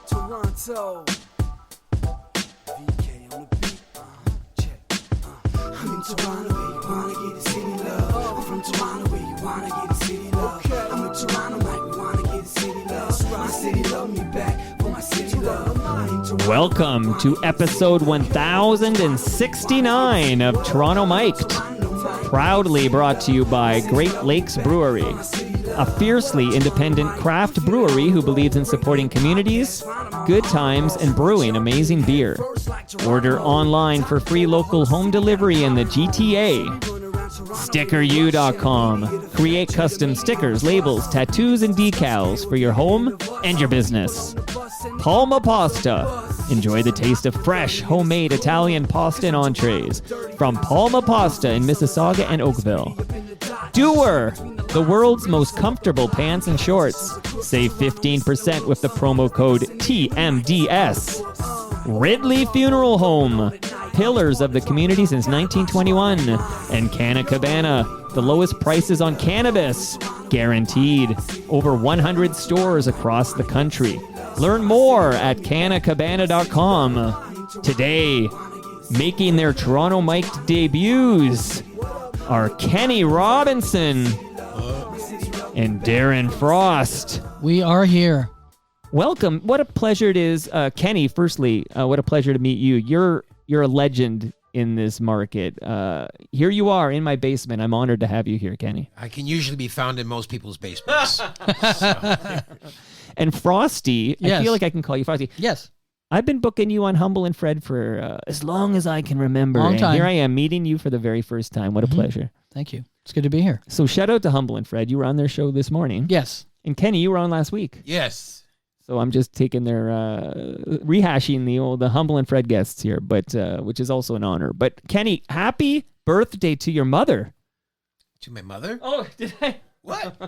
Toronto. VK on the beat. Check. I'm in Toronto where you wanna get a city love. I'm from Toronto where you wanna get a city love. I'm in Toronto like we wanna get a city love. My city love me back for my city love. Welcome to episode 1069 of Toronto Mic'd, proudly brought to you by Great Lakes Brewery, a fiercely independent craft brewery who believes in supporting communities, good times, and brewing amazing beer. Order online for free local home delivery in the GTA. StickerU.com. Create custom stickers, labels, tattoos, and decals for your home and your business. Palma Pasta. Enjoy the taste of fresh, homemade Italian pasta and entrees from Palma Pasta in Mississauga and Oakville. Doer, the world's most comfortable pants and shorts. Save 15% with the promo code TMDS. Ridley Funeral Home, pillars of the community since 1921. And Canna Cabana, the lowest prices on cannabis, guaranteed. Over 100 stores across the country. Learn more at cannacabana.com. Today, making their Toronto Mic'd debuts are Kenny Robinson and Darren Frost. We are here. Welcome. What a pleasure it is, Kenny. Firstly, what a pleasure to meet you. You're a legend in this market. Here you are in my basement. I'm honored to have you here, Kenny. I can usually be found in most people's basements. And Frosty, Yes. I feel like I can call you Frosty. Yes. I've been booking you on Humble and Fred for as long as I can remember. Long time. And here I am meeting you for the very first time. What a pleasure. Thank you. It's good to be here. So shout out to Humble and Fred. You were on their show this morning. Yes. And Kenny, you were on last week. Yes. So I'm just taking their rehashing the Humble and Fred guests here, but which is also an honor. But Kenny, happy birthday to your mother. To my mother? Oh, did I? What?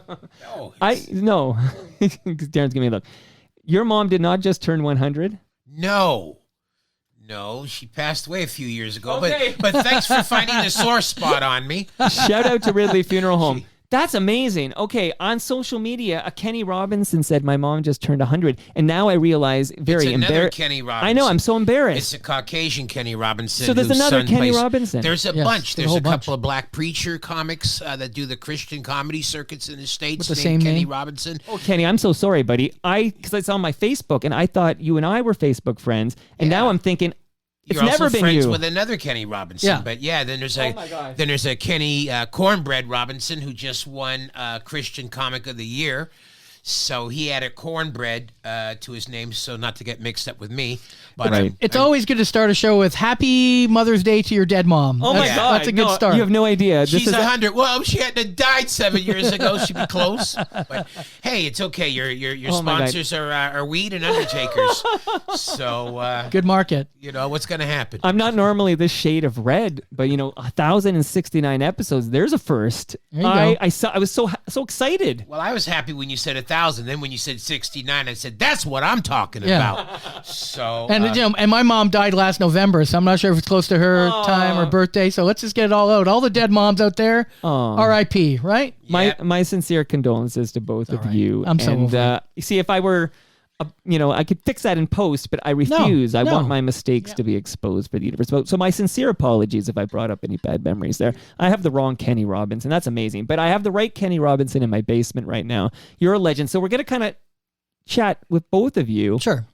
No. No. Darren's giving me a look. Your mom did not just turn 100. No, she passed away a few years ago. Okay. But thanks for finding the sore spot on me. Shout out to Ridley Funeral Home. That's amazing. Okay, on social media, a Kenny Robinson said my mom just turned 100, and now I realize It's another Kenny Robinson. I know, I'm so embarrassed. It's a Caucasian Kenny Robinson. So there's whose another son Kenny plays- Robinson. There's a Yes, bunch. there's a There's whole a couple bunch. of black preacher comics that do the Christian comedy circuits in the States. With the named same Kenny name? Robinson. Oh, Kenny, I'm so sorry, buddy. Because I saw my Facebook, and I thought you and I were Facebook friends, and now I'm thinking it's You're never also been friends you. with another Kenny Robinson. Yeah. But yeah, then there's Oh my gosh. a Kenny Cornbread Robinson who just won Christian Comic of the Year. So he added cornbread to his name, so not to get mixed up with me. But Right. It's always good to start a show with Happy Mother's Day to your dead mom. Oh my That's- God! That's a good No, start. You have no idea. This she's is 100. Well, she hadn't have died 7 years ago. She'd be close. But hey, it's okay. Your Oh my God. sponsors are weed and undertakers. So Good market. you know what's going to happen. I'm not normally this shade of red, but 1,069 episodes. There's a first. There you go. I was so excited. Well, I was happy when you said 1,000. Then when you said 69, I said that's what I'm talking Yeah. about. So And and my mom died last November, so I'm not sure if it's close to her time or birthday. So let's just get it all out. All the dead moms out there, Aw. R.I.P., right? My sincere condolences to both of right. you. I'm so and, over you see, if I were, I could fix that in post, but I refuse. I no. want my mistakes to be exposed for the universe. So my sincere apologies if I brought up any bad memories there. I have the wrong Kenny Robinson. That's amazing. But I have the right Kenny Robinson in my basement right now. You're a legend. So we're going to kind of chat with both of you. Sure.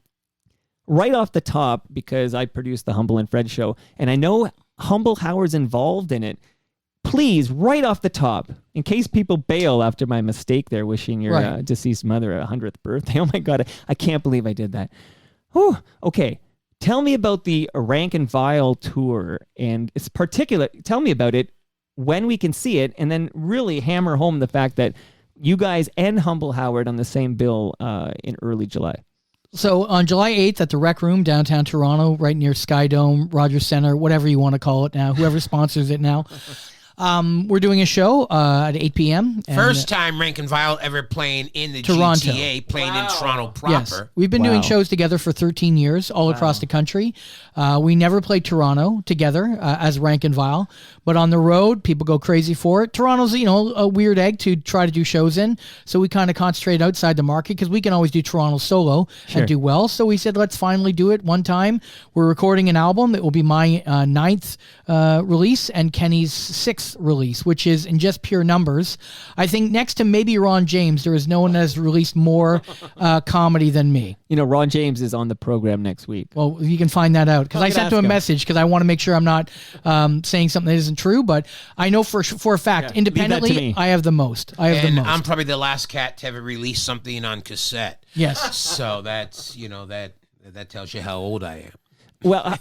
Right off the top, because I produced the Humble and Fred show, and I know Humble Howard's involved in it. Please, right off the top, in case people bail after my mistake there, wishing your Right. deceased mother a 100th birthday. Oh my God, I can't believe I did that. Whew. Okay, tell me about the Rank and Vile tour, and it's particular. Tell me about it, when we can see it, and then really hammer home the fact that you guys and Humble Howard on the same bill in early July. So on July 8th at the Rec Room, downtown Toronto, right near Sky Dome, Rogers Center, whatever you want to call it now, whoever sponsors it now. We're doing a show at 8 p.m. and, First time Rank and File ever playing in the Toronto. GTA, playing in Toronto proper. Yes, we've been doing shows together for 13 years all across the country. We never played Toronto together as Rank and Vile, but on the road, people go crazy for it. Toronto's, a weird egg to try to do shows in, so we kind of concentrate outside the market because we can always do Toronto solo and do well. So we said, let's finally do it one time. We're recording an album. It will be my 9th release and Kenny's 6th release, which is in just pure numbers. I think next to maybe Ron James, there is no one that has released more comedy than me. Ron James is on the program next week. Well, you can find that out because I sent him a message because I want to make sure I'm not saying something that isn't true. But I know for a fact, independently, I have the most. I'm probably the last cat to ever release something on cassette. Yes. So that's that tells you how old I am. Well,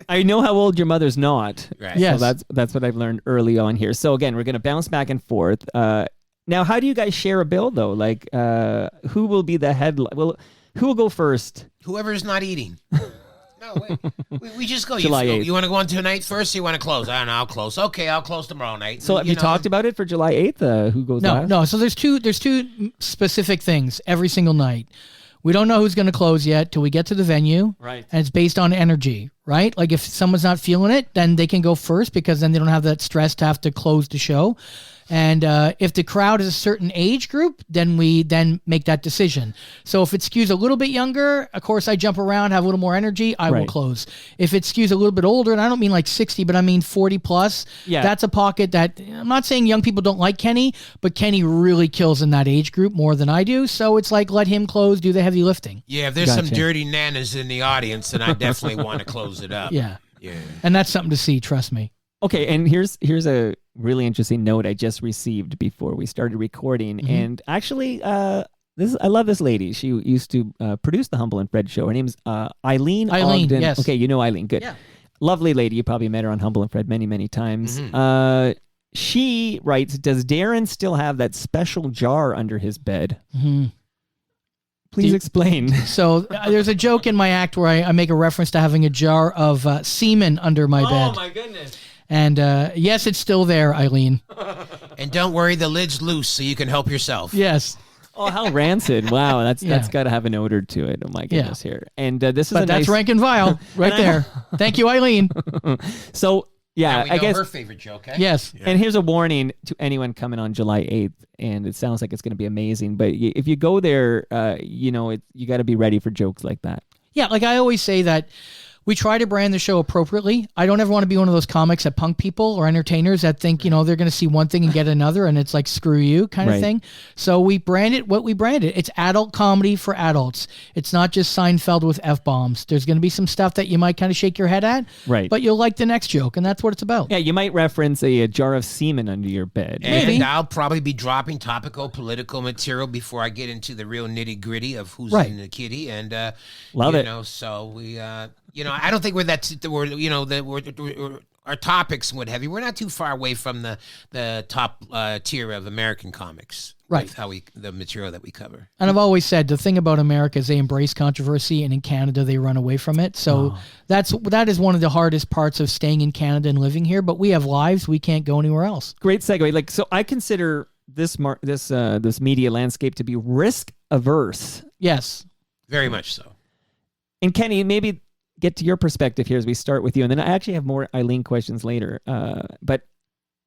I know how old your mother's not. Right. Yes. So that's what I've learned early on here. So again, we're going to bounce back and forth. Now, how do you guys share a bill though? Like, who will be the head? Well, who will go first? Whoever's not eating. No, we just go. July 8th. You want to go on tonight first? Or you want to close? I don't know. I'll close. Okay, I'll close tomorrow night. So have you talked about it for July 8th? Who goes last? No. So there's two specific things every single night. We don't know who's going to close yet till we get to the venue. Right. And it's based on energy, right? Like if someone's not feeling it, then they can go first because then they don't have that stress to have to close the show. And if the crowd is a certain age group, then we then make that decision. So if it skews a little bit younger, of course I jump around, have a little more energy, I will close. If it skews a little bit older, and I don't mean like 60, but I mean 40 plus, that's a pocket that, I'm not saying young people don't like Kenny, but Kenny really kills in that age group more than I do. So it's like, let him close, do the heavy lifting. Yeah, if there's some dirty nanas in the audience, then I definitely want to close it up. Yeah. Yeah. And that's something to see, trust me. Okay, and here's a really interesting note I just received before we started recording. Mm-hmm. And actually, I love this lady. She used to produce the Humble and Fred show. Her name's Eileen Ogden. Yes. Okay, you know Eileen. Good. Yeah. Lovely lady. You probably met her on Humble and Fred many, many times. Mm-hmm. She writes, does Darren still have that special jar under his bed? Mm-hmm. Please explain. So there's a joke in my act where I make a reference to having a jar of semen under my bed. Oh, my goodness. And yes, it's still there, Eileen. And don't worry, the lid's loose so you can help yourself. Yes. Oh, how rancid. Wow, that's got to have an odor to it. Oh, my goodness here. And this is But that's Rank and Vile right there. Thank you, Eileen. So, yeah, we I know guess her favorite joke, eh? Yes. And here's a warning to anyone coming on July 8th, and it sounds like it's going to be amazing. But if you go there, you got to be ready for jokes like that. Yeah, like I always say that we try to brand the show appropriately. I don't ever want to be one of those comics that punk people or entertainers that think, they're going to see one thing and get another, and it's like, screw you kind of thing. So we brand it what we brand it. It's adult comedy for adults. It's not just Seinfeld with F-bombs. There's going to be some stuff that you might kind of shake your head at, but you'll like the next joke, and that's what it's about. Yeah, you might reference a jar of semen under your bed. And I'll probably be dropping topical political material before I get into the real nitty-gritty of who's in the kitty. And, Love it. So we... I don't think our topics and what have you. We're not too far away from the top tier of American comics, right? With the material that we cover. And I've always said the thing about America is they embrace controversy, and in Canada they run away from it. So that is one of the hardest parts of staying in Canada and living here. But we have lives; we can't go anywhere else. Great segue. So I consider this media landscape to be risk averse. Yes, very much so. And Kenny, maybe get to your perspective here as we start with you, and then I actually have more Eileen questions later. But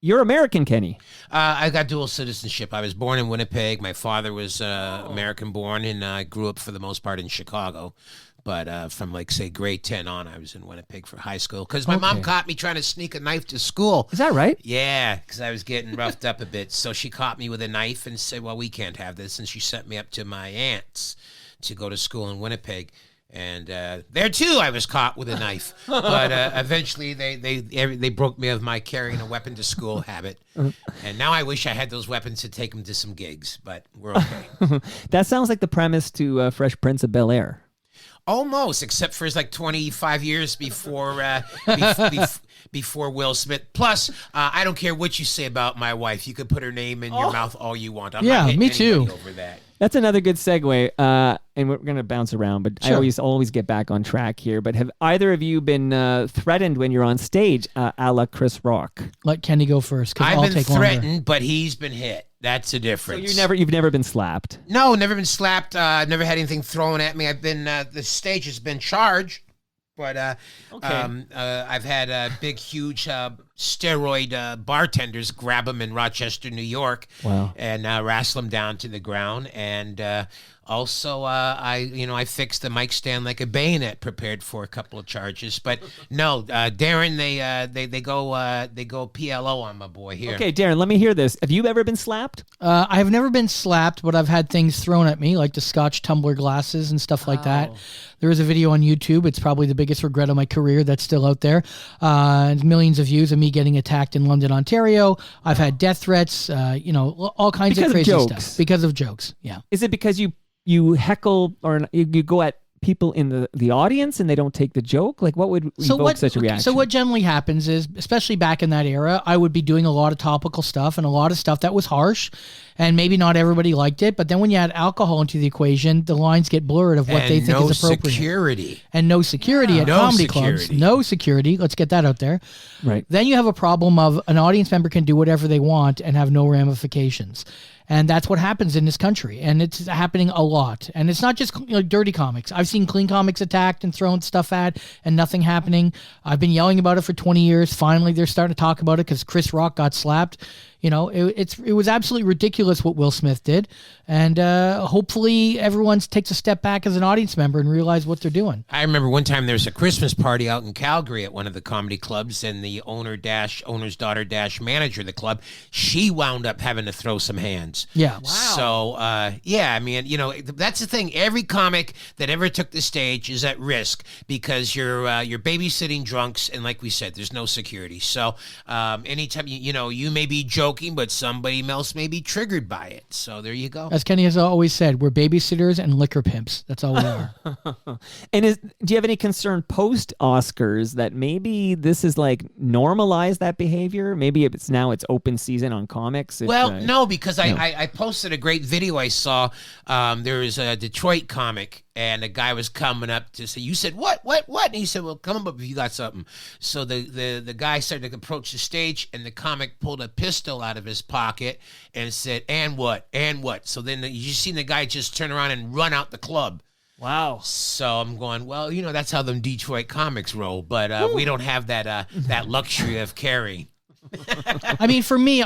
you're American, Kenny. I got dual citizenship. I was born in Winnipeg. My father was American born, and I grew up for the most part in Chicago. But from grade 10 on, I was in Winnipeg for high school because my mom caught me trying to sneak a knife to school. Is that right? Yeah, because I was getting roughed up a bit. So she caught me with a knife and said, well, we can't have this. And she sent me up to my aunt's to go to school in Winnipeg. And there too, I was caught with a knife. But eventually, they broke me of my carrying a weapon to school habit. And now I wish I had those weapons to take them to some gigs. But we're okay. That sounds like the premise to Fresh Prince of Bel-Air. Almost, except for like 25 years before before Will Smith. Plus, I don't care what you say about my wife. You could put her name in your mouth all you want. I'm Yeah, not hitting me anybody too. over that. That's another good segue, and we're going to bounce around, but Sure. I always get back on track here. But have either of you been threatened when you're on stage, a la Chris Rock? Let Kenny go first, because I'll I've been take longer. threatened, but he's been hit. That's the So difference. you've never been slapped. No, never been slapped. Never had anything thrown at me. I've been the stage has been charged, but I've had big, huge steroid bartenders grab them in Rochester, New York, Wow. and wrestle them down to the ground. And also, I fixed the mic stand like a bayonet, prepared for a couple of charges. But no, Darren, they go PLO on my boy here. Okay, Darren, let me hear this. Have you ever been slapped? I have never been slapped, but I've had things thrown at me, like the Scotch tumbler glasses and stuff like that. There is a video on YouTube. It's probably the biggest regret of my career that's still out there. And millions of views of me getting attacked in London, Ontario. I've had death threats, all kinds Because of of crazy jokes. stuff. Because of jokes, yeah. Is it because you heckle or you go at people in the audience and they don't take the joke? Like, what would evoke such a reaction? So what generally happens is, especially back in that era, I would be doing a lot of topical stuff and a lot of stuff that was harsh, and maybe not everybody liked it. But then when you add alcohol into the equation, the lines get blurred of what And they think no is appropriate. security. And no security at No comedy security. clubs. No security. Let's get that out there. Right. Then you have a problem of an audience member can do whatever they want and have no ramifications. And that's what happens in this country. And it's happening a lot. And it's not just dirty comics. I've seen clean comics attacked and thrown stuff at and nothing happening. I've been yelling about it for 20 years. Finally, they're starting to talk about it because Chris Rock got slapped. It was absolutely ridiculous what Will Smith did. And hopefully everyone takes a step back as an audience member and realize what they're doing. I remember one time there was a Christmas party out in Calgary at one of the comedy clubs, and the owner's daughter manager of the club, she wound up having to throw some hands. Yeah. Wow. So that's the thing. Every comic that ever took the stage is at risk because you're babysitting drunks, and like we said, there's no security. So anytime you may be joking, but somebody else may be triggered by it. So there you go. As Kenny has always said, we're babysitters and liquor pimps. That's all we are. And do you have any concern post Oscars that maybe this is like normalize that behavior? Maybe it's open season on comics. No, because I posted a great video I saw. There was a Detroit comic, and a guy was coming up to say, "You said what? And he said, "Well, come up if you got something." So the guy started to approach the stage, and the comic pulled a pistol out of his pocket and said, "And what? And what?" So then you seen the guy just turn around and run out the club. Wow. So I'm going, well, that's how them Detroit comics roll, but we don't have that luxury of carrying. I mean, for me,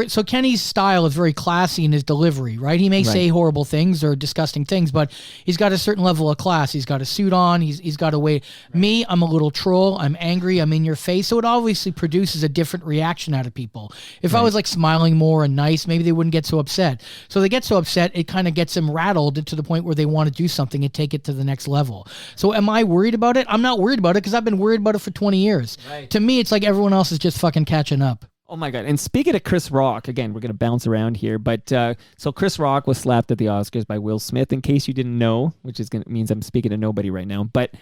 so Kenny's style is very classy in his delivery, right? He may say horrible things or disgusting things, but he's got a certain level of class. He's got a suit on. He's got a way. Right. Me, I'm a little troll. I'm angry. I'm in your face. So it obviously produces a different reaction out of people. If I was like smiling more and nice, maybe they wouldn't get so upset. So they get so upset, it kind of gets them rattled to the point where they want to do something and take it to the next level. So am I worried about it? I'm not worried about it because I've been worried about it for 20 years. Right. To me, it's like everyone else is just fucking catching up. Oh my God. And speaking of Chris Rock, again, we're going to bounce around here, but so Chris Rock was slapped at the Oscars by Will Smith, in case you didn't know, which means I'm speaking to nobody right now. But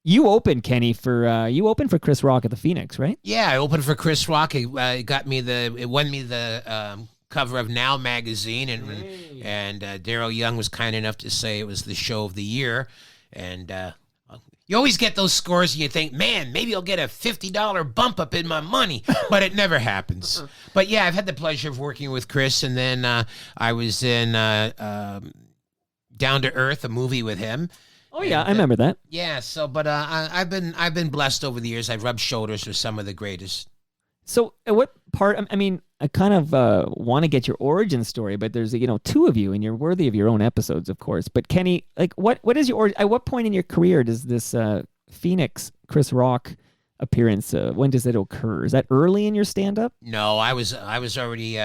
you opened, Kenny, for Chris Rock at the Phoenix, right? Yeah, I opened for Chris Rock. It won me the cover of Now magazine, and Daryl Young was kind enough to say it was the show of the year. And you always get those scores and you think, man, maybe I'll get a $50 bump up in my money, but it never happens. But yeah, I've had the pleasure of working with Chris, and then I was in Down to Earth, a movie with him. Oh yeah, I remember that. Yeah, but I've been blessed over the years. I've rubbed shoulders with some of the greatest. So at what part, I mean, I kind of want to get your origin story, but there's, two of you, and you're worthy of your own episodes, of course. But Kenny, like, what is your, at what point in your career does this Phoenix Chris Rock appearance, when does it occur? Is that early in your stand-up? No, I was already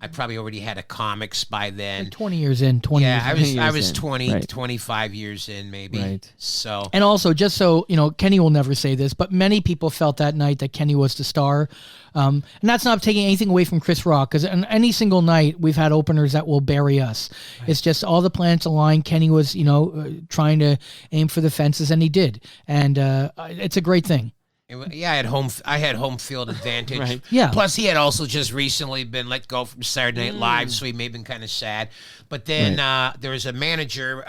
I probably already had a comics by then. Like 20 years in, 20 Yeah, years in. I was in. 20, Right. 25 years in maybe. Right. So And also, just so you know, Kenny will never say this, but many people felt that night that Kenny was the star. And that's not taking anything away from Chris Rock, because on any single night we've had openers that will bury us. Right. It's just all the planets aligned. Kenny was, trying to aim for the fences, and he did. And it's a great thing. yeah, I had home field advantage. Right. Yeah. Plus, he had also just recently been let go from Saturday Night Live, so he may have been kind of sad. But then there was a manager.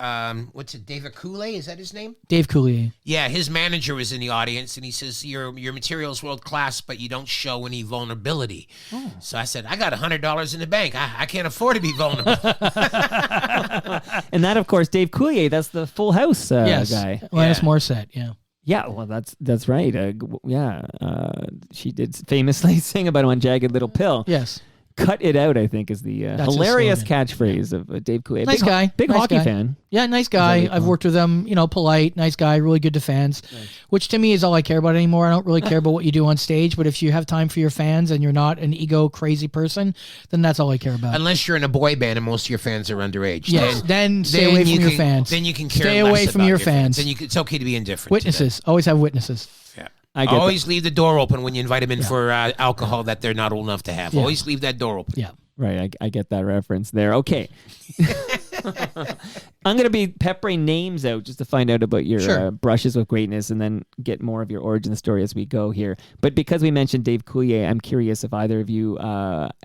What's it? David Coulier, is that his name? Dave Coulier. Yeah, his manager was in the audience, and he says, "Your material is world class, but you don't show any vulnerability." Oh. So I said, "I got $100 in the bank. I can't afford to be vulnerable." And that, of course, Dave Coulier, that's the Full House guy. Alanis Morissette, yeah. Yeah, well, that's right. She did famously sing about him on Jagged Little Pill. Yes. Cut it out, I think, is the hilarious his catchphrase of Dave Coulier. Nice guy. Big Nice hockey guy. fan. Yeah, nice guy. I've worked with him, polite, nice guy, really good to fans, which to me is all I care about anymore. I don't really care about what you do on stage, but if you have time for your fans and you're not an ego crazy person, then that's all I care about. Unless you're in a boy band and most of your fans are underage. Yes, then stay away from your fans. Then you can care Stay less away from about your fans. Then it's okay to be indifferent. Witnesses. Always have witnesses. Yeah. I get Always leave the door open when you invite them in for alcohol that they're not old enough to have. Yeah. Always leave that door open. Yeah. Right, I get that reference there. Okay. I'm going to be peppering names out just to find out about your brushes with greatness and then get more of your origin story as we go here. But because we mentioned Dave Coulier, I'm curious if either of you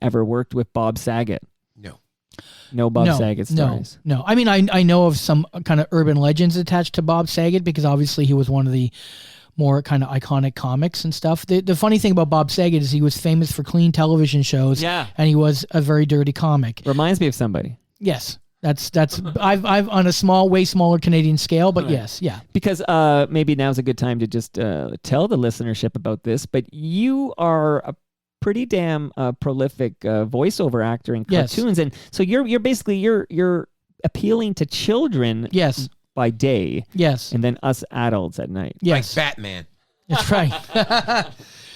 ever worked with Bob Saget. No. No Bob Saget stories. No. I mean, I know of some kind of urban legends attached to Bob Saget because obviously he was one of the more kind of iconic comics and stuff. The funny thing about Bob Saget is he was famous for clean television shows. Yeah. And he was a very dirty comic. Reminds me of somebody. Yes. That's I've on a way smaller Canadian scale, but yes, yeah. Because maybe now's a good time to just tell the listenership about this, but you are a pretty damn prolific voiceover actor in cartoons, and so you're basically you're appealing to children. Yes. By day, yes, and then us adults at night. Yes, like Batman. That's right.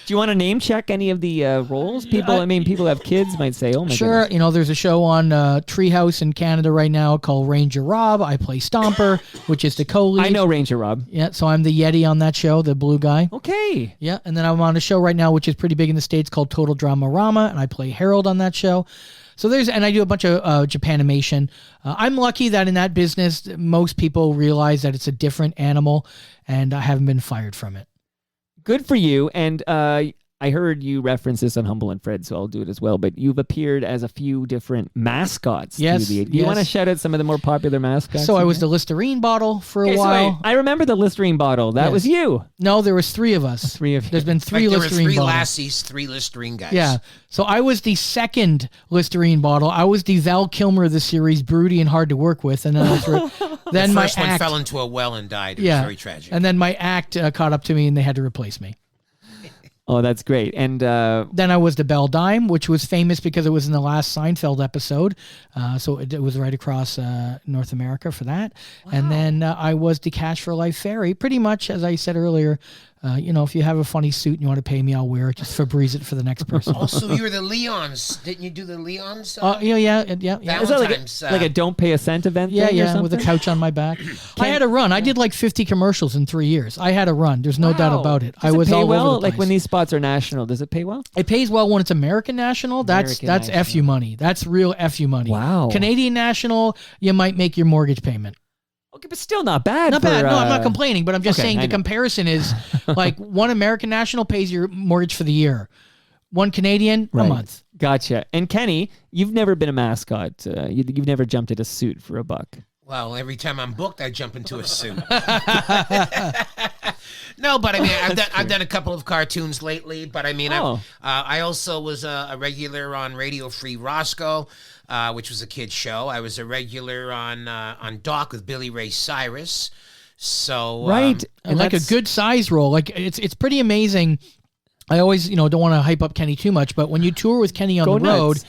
Do you want to name check any of the roles? People, I mean, people who have kids might say, "Oh my sure." goodness. There's a show on Treehouse in Canada right now called Ranger Rob. I play Stomper, which is the co-lead. I know Ranger Rob. Yeah, so I'm the Yeti on that show, the blue guy. Okay. Yeah, and then I'm on a show right now which is pretty big in the States called Total Drama Rama, and I play Harold on that show. So and I do a bunch of Japanimation. I'm lucky that in that business, most people realize that it's a different animal, and I haven't been fired from it. Good for you. And I heard you reference this on Humble and Fred, so I'll do it as well. But you've appeared as a few different mascots. Yes. Do you want to shout out some of the more popular mascots? So I was the Listerine bottle for a while. So I remember the Listerine bottle. That was you. No, there was three of us. Three of you. There's been three There Listerine were three bottles. lassies, three Listerine guys. Yeah. So I was the second Listerine bottle. I was the Val Kilmer of the series, broody and hard to work with. And then then the my first one act fell into a well and died. It was very tragic. And then my act caught up to me, and they had to replace me. Oh, that's great. And then I was the Belle Dime, which was famous because it was in the last Seinfeld episode. So it was right across North America for that. Wow. And then I was the Cash for Life Fairy. Pretty much, as I said earlier, if you have a funny suit and you want to pay me, I'll wear it. Just Febreze it for the next person. Also, you were the Leons. Didn't you do the Leons? Yeah. Is that like a don't pay a cent event thing or something? With a couch on my back. I had a run. I did like 50 commercials in 3 years. I had a run. There's no doubt about it. Does I was it pay all well? over the place. Like when these spots are national, does it pay well? It pays well when it's American national. That's national. FU money. That's real FU money. Wow. Canadian national, you might make your mortgage payment. Okay, but still not bad. Not bad. No, I'm not complaining, but I'm just saying the comparison is like one American national pays your mortgage for the year. One Canadian, a month. Gotcha. And Kenny, you've never been a mascot. You've never jumped at a suit for $1. Well, every time I'm booked, I jump into a suit. No, but I mean, I've done a couple of cartoons lately. But I mean, I also was a regular on Radio Free Roscoe, which was a kid's show. I was a regular on Doc with Billy Ray Cyrus. So right, and like a good size role. Like it's pretty amazing. I always, don't want to hype up Kenny too much, but when you tour with Kenny on the road,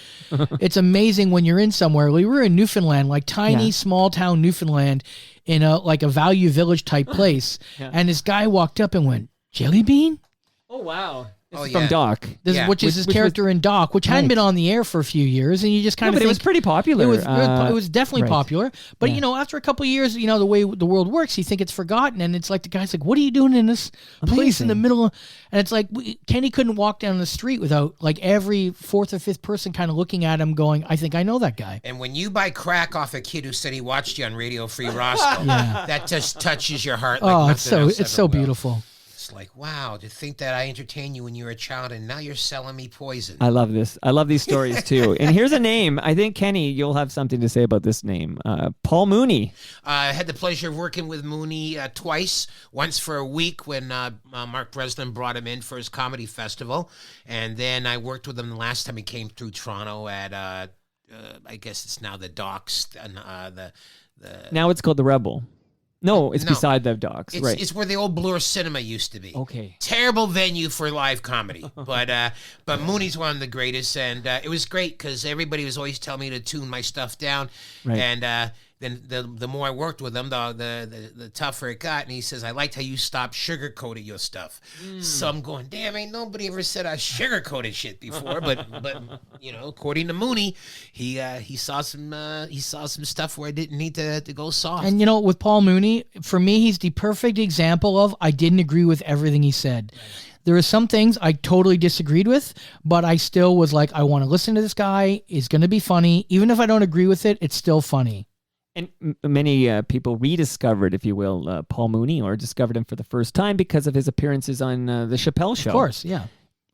it's amazing when you're in somewhere. We were in Newfoundland, like tiny, small town Newfoundland, in a Value Village type place, and this guy walked up and went, "Jelly bean?" Oh wow! Oh, From Doc. Which is his character in Doc, which hadn't been on the air for a few years, and you just kind of but it was pretty popular. It was definitely right. popular, but after a couple of years, the way the world works, you think it's forgotten, and it's like the guy's like, "What are you doing in this place in the middle?" And it's like Kenny couldn't walk down the street without like every fourth or fifth person kind of looking at him, going, "I think I know that guy." And when you buy crack off a kid who said he watched you on Radio Free Roscoe, that just touches your heart. Like it's so beautiful. It's like, wow, to think that I entertained you when you were a child and now you're selling me poison. I love this. I love these stories too. And here's a name. I think, Kenny, you'll have something to say about this name. Paul Mooney. I had the pleasure of working with Mooney twice, once for a week when Mark Breslin brought him in for his comedy festival. And then I worked with him the last time he came through Toronto at, I guess it's now the Docks. Now it's called the Rebel. No, it's beside the Docks. Right. It's where the old Bloor Cinema used to be. Okay. Terrible venue for live comedy, but Mooney's one of the greatest, and it was great because everybody was always telling me to tune my stuff down, Right. and then the more I worked with him, the tougher it got. And he says, "I liked how you stopped sugarcoating your stuff." So I'm going, damn, ain't nobody ever said I sugarcoated shit before, but according to Mooney, he saw some stuff where I didn't need to go soft. And with Paul Mooney, for me, he's the perfect example of I didn't agree with everything he said. There are some things I totally disagreed with, but I still was like, I want to listen to this guy. He's going to be funny. Even if I don't agree with it, it's still funny. And many people rediscovered, if you will, Paul Mooney, or discovered him for the first time because of his appearances on The Chappelle Show. Of course, yeah.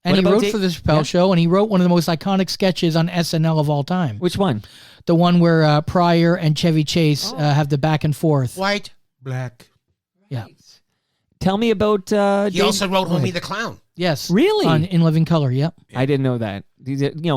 And What he about wrote for The Chappelle Show, and he wrote one of the most iconic sketches on SNL of all time. Which one? The one where Pryor and Chevy Chase have the back and forth. White, black. Yeah. Tell me about... He also wrote Homie the Clown. Yes. Really? In Living Color, yep. I didn't know that.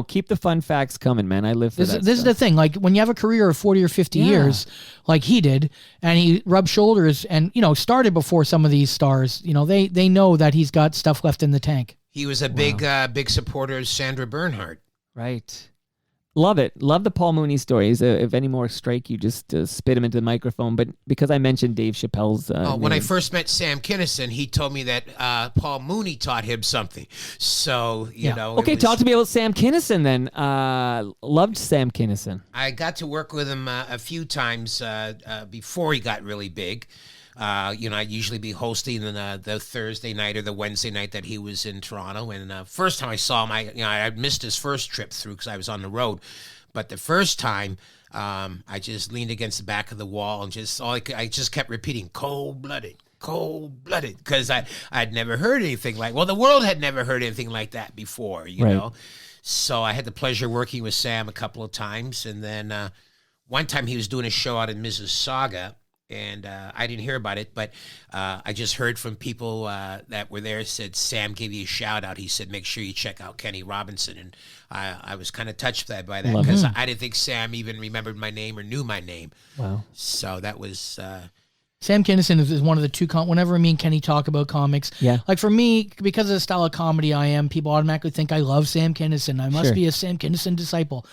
Keep the fun facts coming, man. I live for that This is the thing. Like, when you have a career of 40 or 50 years, like he did, and he rubbed shoulders and, started before some of these stars, they know that he's got stuff left in the tank. He was a big supporter of Sandra Bernhard. Right. Love it. Love the Paul Mooney stories. If any more strike you, just spit them into the microphone. But because I mentioned Dave Chappelle's when I first met Sam Kinison, he told me that Paul Mooney taught him something. So, you know. Okay, talk to me about Sam Kinison then. Loved Sam Kinison. I got to work with him a few times before he got really big. I'd usually be hosting the Thursday night or the Wednesday night that he was in Toronto. And first time I saw him, I missed his first trip through because I was on the road. But the first time, I just leaned against the back of the wall and I just kept repeating, cold-blooded, because I'd never heard anything the world had never heard anything like that before, you know. So I had the pleasure of working with Sam a couple of times. And then one time he was doing a show out in Mississauga. And I didn't hear about it, but I just heard from people that were there, said, Sam gave you a shout out. He said, make sure you check out Kenny Robinson. And I was kind of touched by that because I didn't think Sam even remembered my name or knew my name. Wow. So that was... Sam Kinison is one of the two, whenever me and Kenny talk about comics, like for me, because of the style of comedy I am, people automatically think I love Sam Kinison. I must be a Sam Kinison disciple.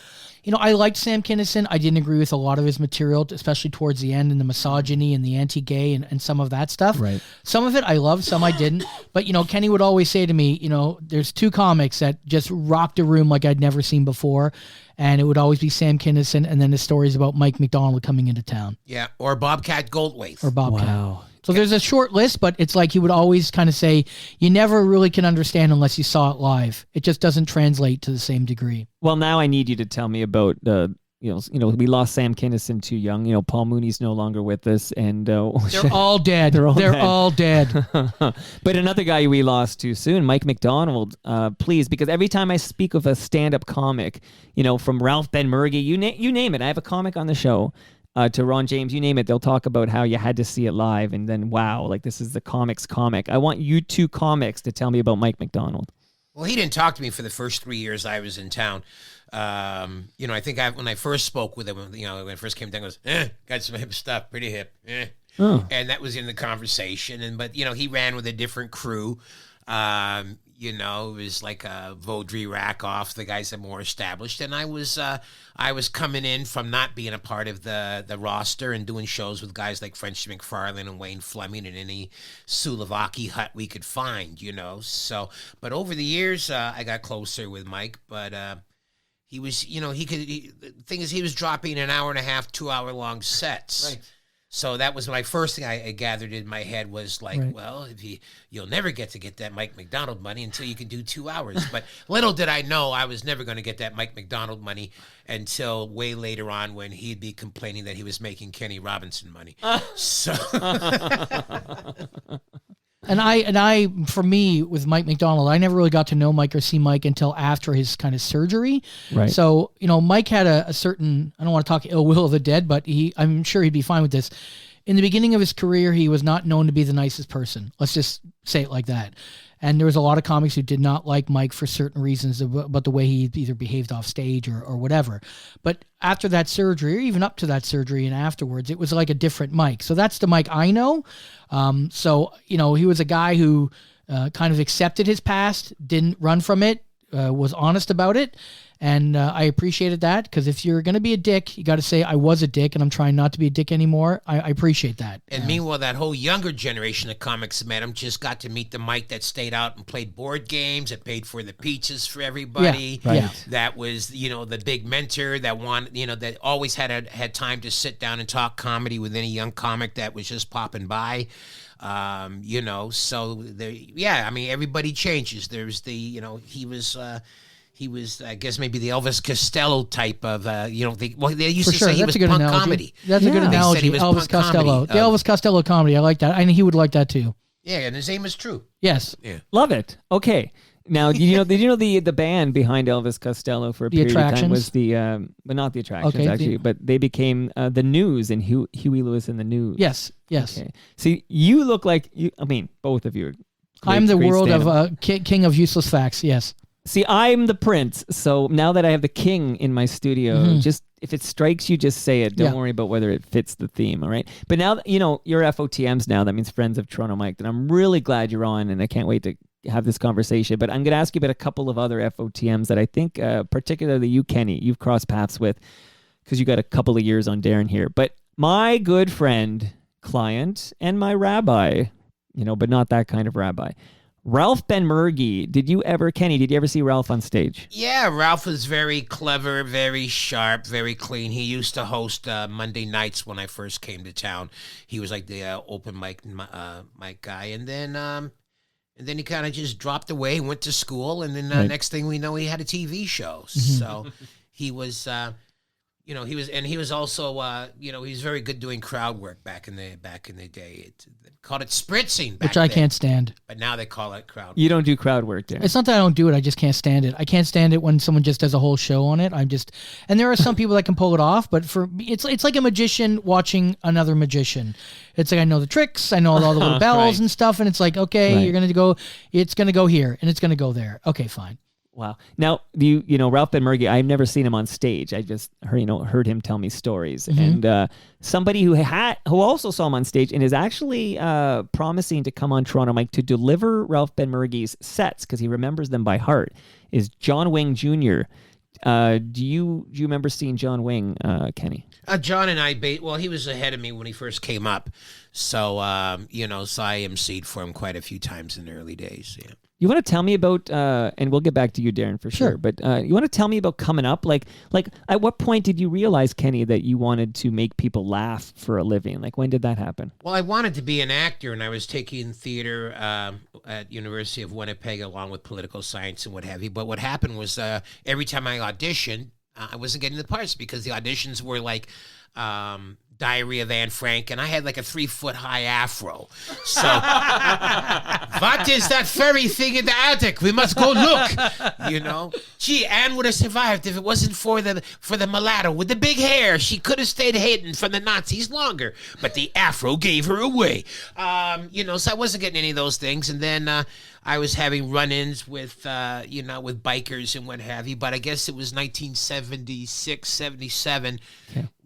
I liked Sam Kinison. I didn't agree with a lot of his material, especially towards the end and the misogyny and the anti-gay and some of that stuff. Right. Some of it I loved, some I didn't. But, Kenny would always say to me, there's two comics that just rocked a room like I'd never seen before. And it would always be Sam Kinison and then the stories about Mike McDonald coming into town. Yeah, or Bobcat Goldthwait. Or Bobcat. Wow. So there's a short list, but it's like he would always kind of say, you never really can understand unless you saw it live. It just doesn't translate to the same degree. Well, now I need you to tell me about we lost Sam Kinison too young. Paul Mooney's no longer with us, and they're all dead. They're all dead. But another guy we lost too soon, Mike McDonald. Please, because every time I speak of a stand-up comic, from Ralph Benmergui, you name it. I have a comic on the show. To Ron James, you name it, they'll talk about how you had to see it live, and then wow, this is the comics comic. I want you two comics to tell me about Mike McDonald. Well, he didn't talk to me for the first 3 years I was in town. I think when I first spoke with him, when I first came down, I was, got some hip stuff, pretty hip, And that was in the conversation. But he ran with a different crew. You know, it was like a Vaudry rack off the guys that are more established, and I was coming in from not being a part of the roster and doing shows with guys like French McFarlane and Wayne Fleming and any Sulavaki hut we could find, you know. So, but over the years, I got closer with Mike, but he was, you know, the thing is, he was dropping an hour and a half, 2 hour long sets. Right. So that was my first thing I gathered in my head was like, Right. well, if you'll never get that Mike McDonald money until you can do 2 hours. But little did I know I was never going to get that Mike McDonald money until way later on when he'd be complaining that he was making Kenny Robinson money. So And I, for me, with Mike McDonald, I never really got to know Mike or see Mike until after his kind of surgery. Right. So, you know, Mike had a certain, I don't want to talk ill will of the dead, but I'm sure he'd be fine with this. In the beginning of his career, he was not known to be the nicest person. Let's just say it like that. And there was a lot of comics who did not like Mike for certain reasons about the way he either behaved off stage or whatever. But after that surgery, or even up to that surgery and afterwards, it was like a different Mike. So that's the Mike I know. So, you know, he was a guy who kind of accepted his past, didn't run from it, was honest about it. And I appreciated that, because if you're going to be a dick, you got to say, I was a dick and I'm trying not to be a dick anymore. I appreciate that. And meanwhile, that whole younger generation of comics met him just got to meet the Mike that stayed out and played board games, that paid for the pizzas for everybody. Yeah, right. That was, you know, the big mentor that wanted, you know, that always had time to sit down and talk comedy with any young comic that was just popping by. You know, so I mean, everybody changes. There's the, you know, he was, I guess, maybe the Elvis Costello type of, you know, they used For to sure. say he That's was a good punk analogy. comedy. That's a good Yeah. They said analogy. he was Elvis punk Costello. comedy, The Elvis Costello comedy. I like that. I mean, he would like that too. Yeah, and his name is true. Yes. Yeah. Love it. Okay. Now, did you know the band behind Elvis Costello for a The period of time Attractions? was but not the Attractions, Okay, actually, but they became the News and Huey Lewis and the News. Yes. Yes. Okay. See, you look like both of you are I'm the great world stand-up. of king of useless facts. Yes. See, I'm the prince, so now that I have the king in my studio, just if it strikes you, just say it. Don't Mm-hmm. Yeah. worry about whether it fits the theme, all right? But now that, you know, you're FOTMs now, that means Friends of Toronto Mike, and I'm really glad you're on, and I can't wait to have this conversation. But I'm going to ask you about a couple of other FOTMs that I think, particularly you, Kenny, you've crossed paths with, because you got a couple of years on Darren here. But my good friend, client, and my rabbi, you know, but not that kind of rabbi, Ralph Benmergui. Kenny, did you ever see Ralph on stage? Yeah, Ralph was very clever, very sharp, very clean. He used to host Monday nights when I first came to town. He was like the open mic guy, and then he kind of just dropped away, went to school, and then next thing we know, he had a TV show. So he was. You know, he was also, you know, he's very good doing crowd work back in the day. They called it spritzing back Which I then, can't stand. but now they call it crowd work. You don't do crowd work, Darren. It's not that I don't do it. I just can't stand it. I can't stand it when someone just does a whole show on it. And there are some people that can pull it off, but for me, it's like a magician watching another magician. It's like, I know the tricks, I know all the little bells Right. and stuff, and it's like, okay, Right. you're going to go, it's going to go here, and it's going to go there. Okay, fine. Wow. Now, you know Ralph Benmergui, I've never seen him on stage. I just heard him tell me stories. And somebody who also saw him on stage and is actually promising to come on Toronto Mike to deliver Ralph Benmergui's sets, because he remembers them by heart, is John Wing Jr. Do you remember seeing John Wing, Kenny? John and I, he was ahead of me when he first came up. So, you know, so I emceed for him quite a few times in the early days. Yeah. You want to tell me about, and we'll get back to you, Darren, for sure. But you want to tell me about coming up? Like, at what point did you realize, Kenny, that you wanted to make people laugh for a living? Like, when did that happen? Well, I wanted to be an actor, and I was taking theater at University of Winnipeg along with political science and what have you. But what happened was every time I auditioned, I wasn't getting the parts because the auditions were like Diary of Anne Frank, and I had like a 3-foot-high afro. So, what is that furry thing in the attic? We must go look. You know, gee, Anne would have survived if it wasn't for the mulatto with the big hair. She could have stayed hidden from the Nazis longer, but the afro gave her away. You know, so I wasn't getting any of those things, and then I was having run-ins with, you know, with bikers and what have you. But I guess it was 1976, 77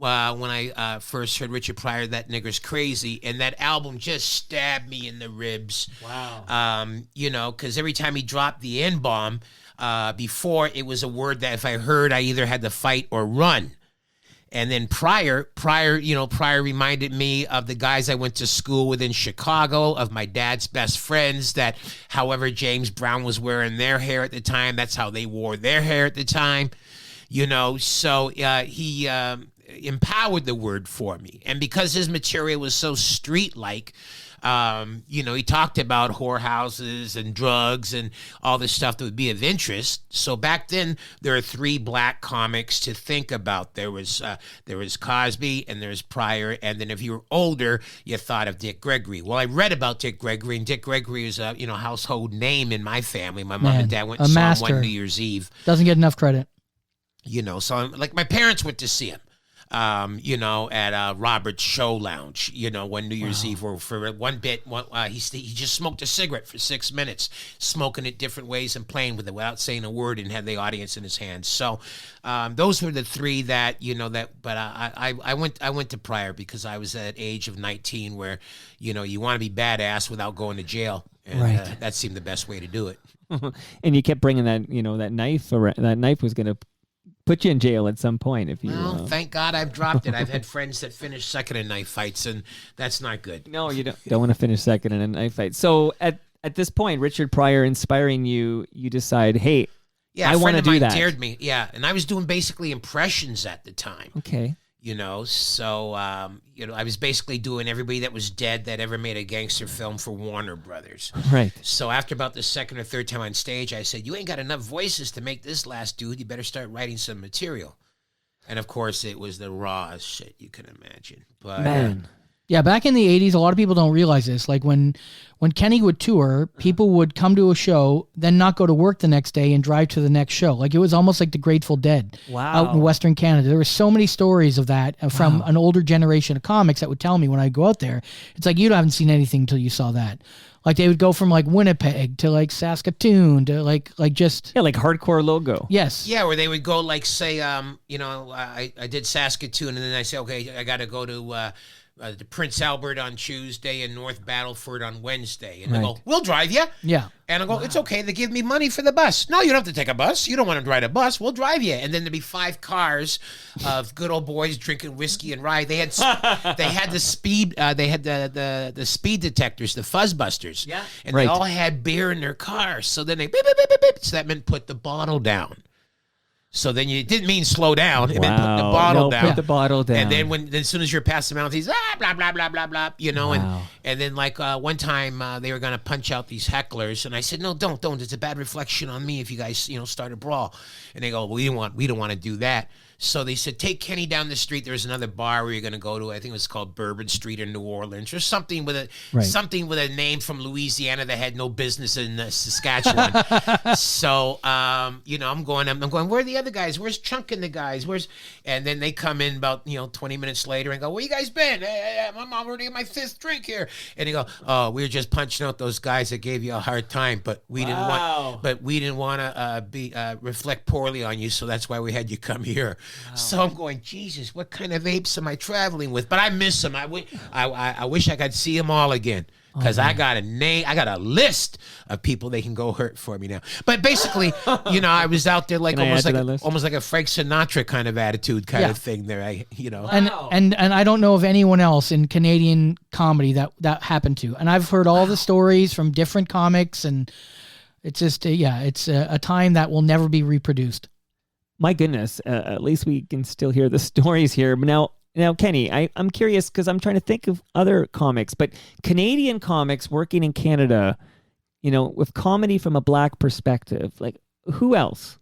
when I first heard Richard Pryor, That Nigger's Crazy, and that album just stabbed me in the ribs. Wow. Because every time he dropped the N-bomb, before it was a word that if I heard, I either had to fight or run. And then Pryor reminded me of the guys I went to school with in Chicago, of my dad's best friends, that however James Brown was wearing their hair at the time, that's how they wore their hair at the time. So he empowered the word for me. And because his material was so street-like, he talked about whorehouses and drugs and all this stuff that would be of interest. So back then, there are 3 black comics to think about. There was Cosby, and there's Pryor, and then if you were older, you thought of Dick Gregory. Well, I read about Dick Gregory, and Dick Gregory is a household name in my family. My mom and dad went and saw him one New Year's Eve. Doesn't get enough credit. So like my parents went to see him. At Robert's Show Lounge, one New Year's Eve, or for one bit, he just smoked a cigarette for 6 minutes, smoking it different ways and playing with it without saying a word, and had the audience in his hands. So, those were the 3 that, but I went to Pryor because I was at age of 19 where, you want to be badass without going to jail. And right. That seemed the best way to do it. And you kept bringing that, that knife around. That knife was going to put you in jail at some point if you. Well, thank God I've dropped it. I've had friends that finished second in knife fights, and that's not good. No, you don't want to finish second in a knife fight. So at this point, Richard Pryor inspiring you, you decide, hey, I want to do that. A friend of mine dared me, and I was doing basically impressions at the time. Okay. So I was basically doing everybody that was dead that ever made a gangster film for Warner Brothers. Right. So after about the second or third time on stage, I said, you ain't got enough voices to make this last dude. You better start writing some material. And of course, it was the rawest shit you can imagine. But man. Yeah, back in the 80s, a lot of people don't realize this. Like when Kenny would tour, people would come to a show, then not go to work the next day and drive to the next show. Like it was almost like the Grateful Dead out in Western Canada. There were so many stories of that from an older generation of comics that would tell me when I go out there. It's like, you haven't seen anything until you saw that. Like they would go from like Winnipeg to like Saskatoon to like just like hardcore logo. Yes. Yeah, where they would go like say, I did Saskatoon, and then I say, okay, I got to go to Prince Albert on Tuesday and North Battleford on Wednesday. And they go, we'll drive you. Yeah. And I go, it's okay. They give me money for the bus. No, you don't have to take a bus. You don't want to ride a bus. We'll drive you. And then there'd be 5 cars of good old boys drinking whiskey and rye. They had the speed. They had the speed detectors, the fuzzbusters. Yeah. And they all had beer in their cars. So then they beep, beep, beep, beep, beep. So that meant put the bottle down. So then it didn't mean slow down. It meant put the bottle down. Put the bottle down. And then as soon as you're past the mountains, blah, blah, blah, blah, blah, and then like one time they were going to punch out these hecklers. And I said, no, don't. It's a bad reflection on me if you guys, start a brawl. And they go, well, we don't want to do that. So they said, take Kenny down the street. There's another bar where you're going to go to. I think it was called Bourbon Street in New Orleans or something with a name from Louisiana that had no business in Saskatchewan. So, I'm going, where are the other guys? Where's Chunk and the guys? And then they come in about, 20 minutes later and go, where you guys been? I'm already in my 5th drink here. And they go, oh, we were just punching out those guys that gave you a hard time, but we didn't want to reflect poorly on you. So that's why we had you come here. Wow. So I'm going, Jesus, what kind of apes am I traveling with? But I miss them. I wish I could see them all again. Because I got a list of people they can go hurt for me now. But basically, I was out there like almost like a Frank Sinatra kind of attitude of thing there. And I don't know of anyone else in Canadian comedy that happened to. And I've heard all the stories from different comics, and it's just it's a time that will never be reproduced. My goodness, at least we can still hear the stories here. But now, Kenny, I'm curious because I'm trying to think of other comics, but Canadian comics working in Canada, with comedy from a black perspective, like who else?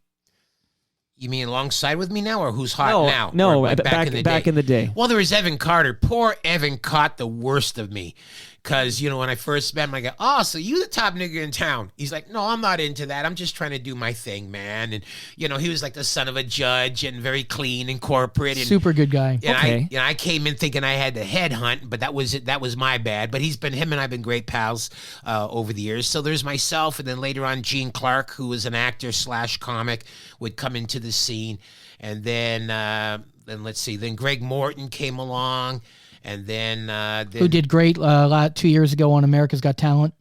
You mean alongside with me now, or who's hot now? No, like back in the day. Well, there was Evan Carter. Poor Evan caught the worst of me. Because, when I first met him, I go, oh, so you the top nigga in town. He's like, no, I'm not into that. I'm just trying to do my thing, man. And, he was like the son of a judge and very clean and corporate. And, super good guy. And okay. I came in thinking I had to headhunt, but that was it. That was my bad. But him and I have been great pals over the years. So there's myself. And then later on, Gene Clark, who was an actor / comic, would come into the scene. And then let's see. Then Greg Morton came along, and then Who did great 2 years ago on America's Got Talent.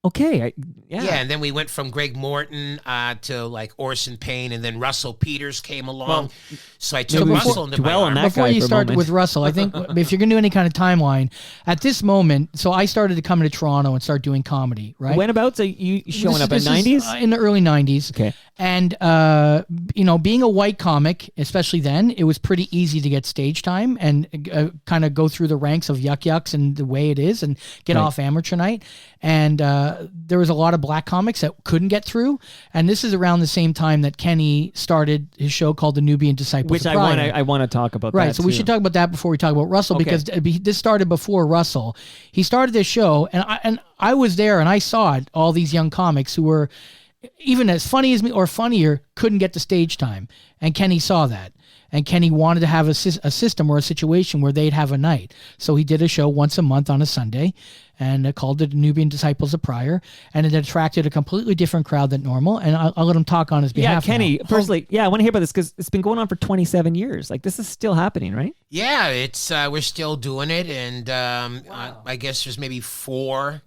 Okay. Yeah, and then we went from Greg Morton to like Orson Payne, and then Russell Peters came along. Well, so I took Russell into my dwell on arm. that Before guy you for a start moment. with Russell, I think if you're going to do any kind of timeline, at this moment, so I started to come to Toronto and start doing comedy, right? When about? So you showing up in This is, 90s? in the early 90s. Okay. And, being a white comic, especially then, it was pretty easy to get stage time and kind of go through the ranks of Yuck Yucks and the way it is and get Right. off amateur night. And there was a lot of black comics that couldn't get through. And this is around the same time that Kenny started his show called The Nubian Disciples Which of I Pride. want to talk about Right, that so we too. should talk about that before we talk about Russell Okay. because this started before Russell. He started this show, and I was there and I saw it. All these young comics who were even as funny as me or funnier couldn't get the stage time, and Kenny saw that. And Kenny wanted to have a system or a situation where they'd have a night. So he did a show once a month on a Sunday and called it Nubian Disciples of Prior. And it attracted a completely different crowd than normal. And I'll let him talk on his Yeah, behalf. Kenny, now. personally, I want to hear about this because it's been going on for 27 years. Like, this is still happening, right? Yeah, it's we're still doing it, and I guess there's maybe 4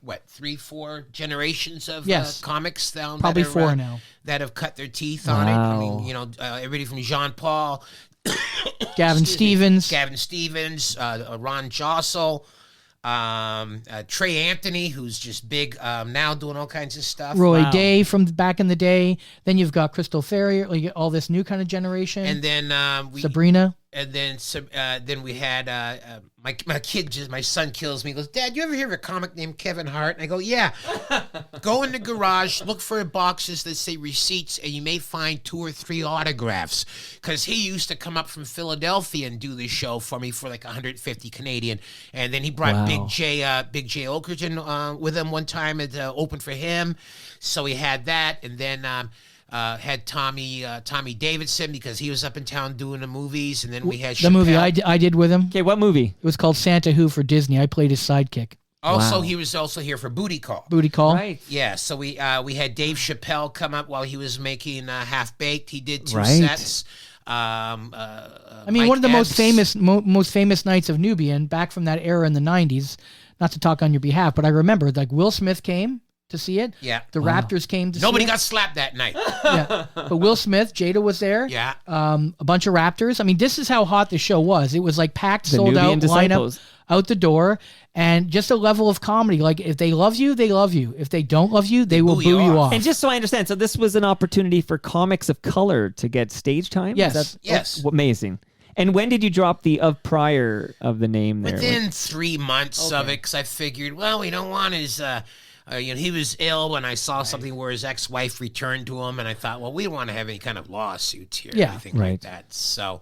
generations of Yes. comics down Probably that are, 4 now. that have cut their teeth on it. I Wow. mean, everybody from Jean Paul, Gavin Stevens. Gavin Stevens, Ron Jossel, Trey Anthony, who's just big now, doing all kinds of stuff. Roy Wow. Day from back in the day. Then you've got Crystal Ferrier, like all this new kind of generation. And then Sabrina. And then we had my son kills me. He goes, Dad, you ever hear of a comic named Kevin Hart? And I go, yeah. Go in the garage, look for boxes that say receipts, and you may find 2 or 3 autographs. Because he used to come up from Philadelphia and do this show for me for like 150 Canadian. And then he brought Wow. Big J Okerton with him one time to open for him. So he had that, and then had Tommy Davidson because he was up in town doing the movies, and then we had The movie Chappelle. I did with him. Okay, what movie? It was called Santa Who for Disney. I played his sidekick. Also, Wow. he was also here for Booty Call. Booty Call. Right. Yeah, so we had Dave Chappelle come up while he was making Half Baked. He did 2 Right. sets. I mean, one of the most famous nights of Nubian back from that era in the 90s, not to talk on your behalf, but I remember like Will Smith came to see it. Yeah. The Raptors came to Nobody see got slapped that night. it. Yeah. But Will Smith, Jada was there. Yeah. A bunch of Raptors. I mean, this is how hot the show was. It was like packed, The sold Nubian out, Disciples. lineup out the door, and just a level of comedy. Like if they love you, they love you. If they don't love you, they will boo boo you you off. off. And just so I understand, so this was an opportunity for comics of color to get stage time? Yes. Yes. Amazing. And when did you drop the of prior of the name there? Within 3 months of it, because I figured, well, we don't want his. He was ill when I saw something where his ex-wife returned to him, and I thought, well, we don't want to have any kind of lawsuits here, Yeah. or anything Right. like that. So,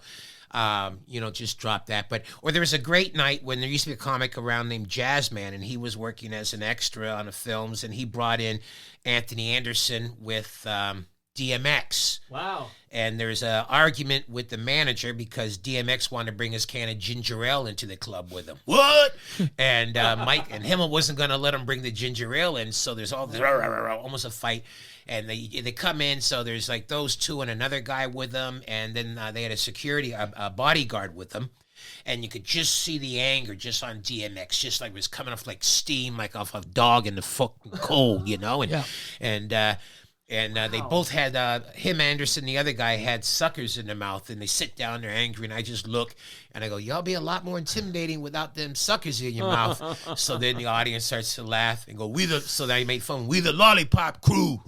just drop that. Or there was a great night when there used to be a comic around named Jazzman, and he was working as an extra on the films, and he brought in Anthony Anderson with DMX. Wow. And there's an argument with the manager because DMX wanted to bring his can of ginger ale into the club with him. What? And Mike and Himmel wasn't going to let him bring the ginger ale in, so there's all this, almost a fight. And they come in, so there's like those 2 and another guy with them, and then they had a bodyguard with them. And you could just see the anger just on DMX, just like it was coming off like steam, like off a dog in the fucking cold, And they both had him, Anderson, the other guy had suckers in their mouth, and they sit down, they're angry, and I just look, and I go, y'all be a lot more intimidating without them suckers in your mouth. So then the audience starts to laugh and go, so they made fun, we the lollipop crew,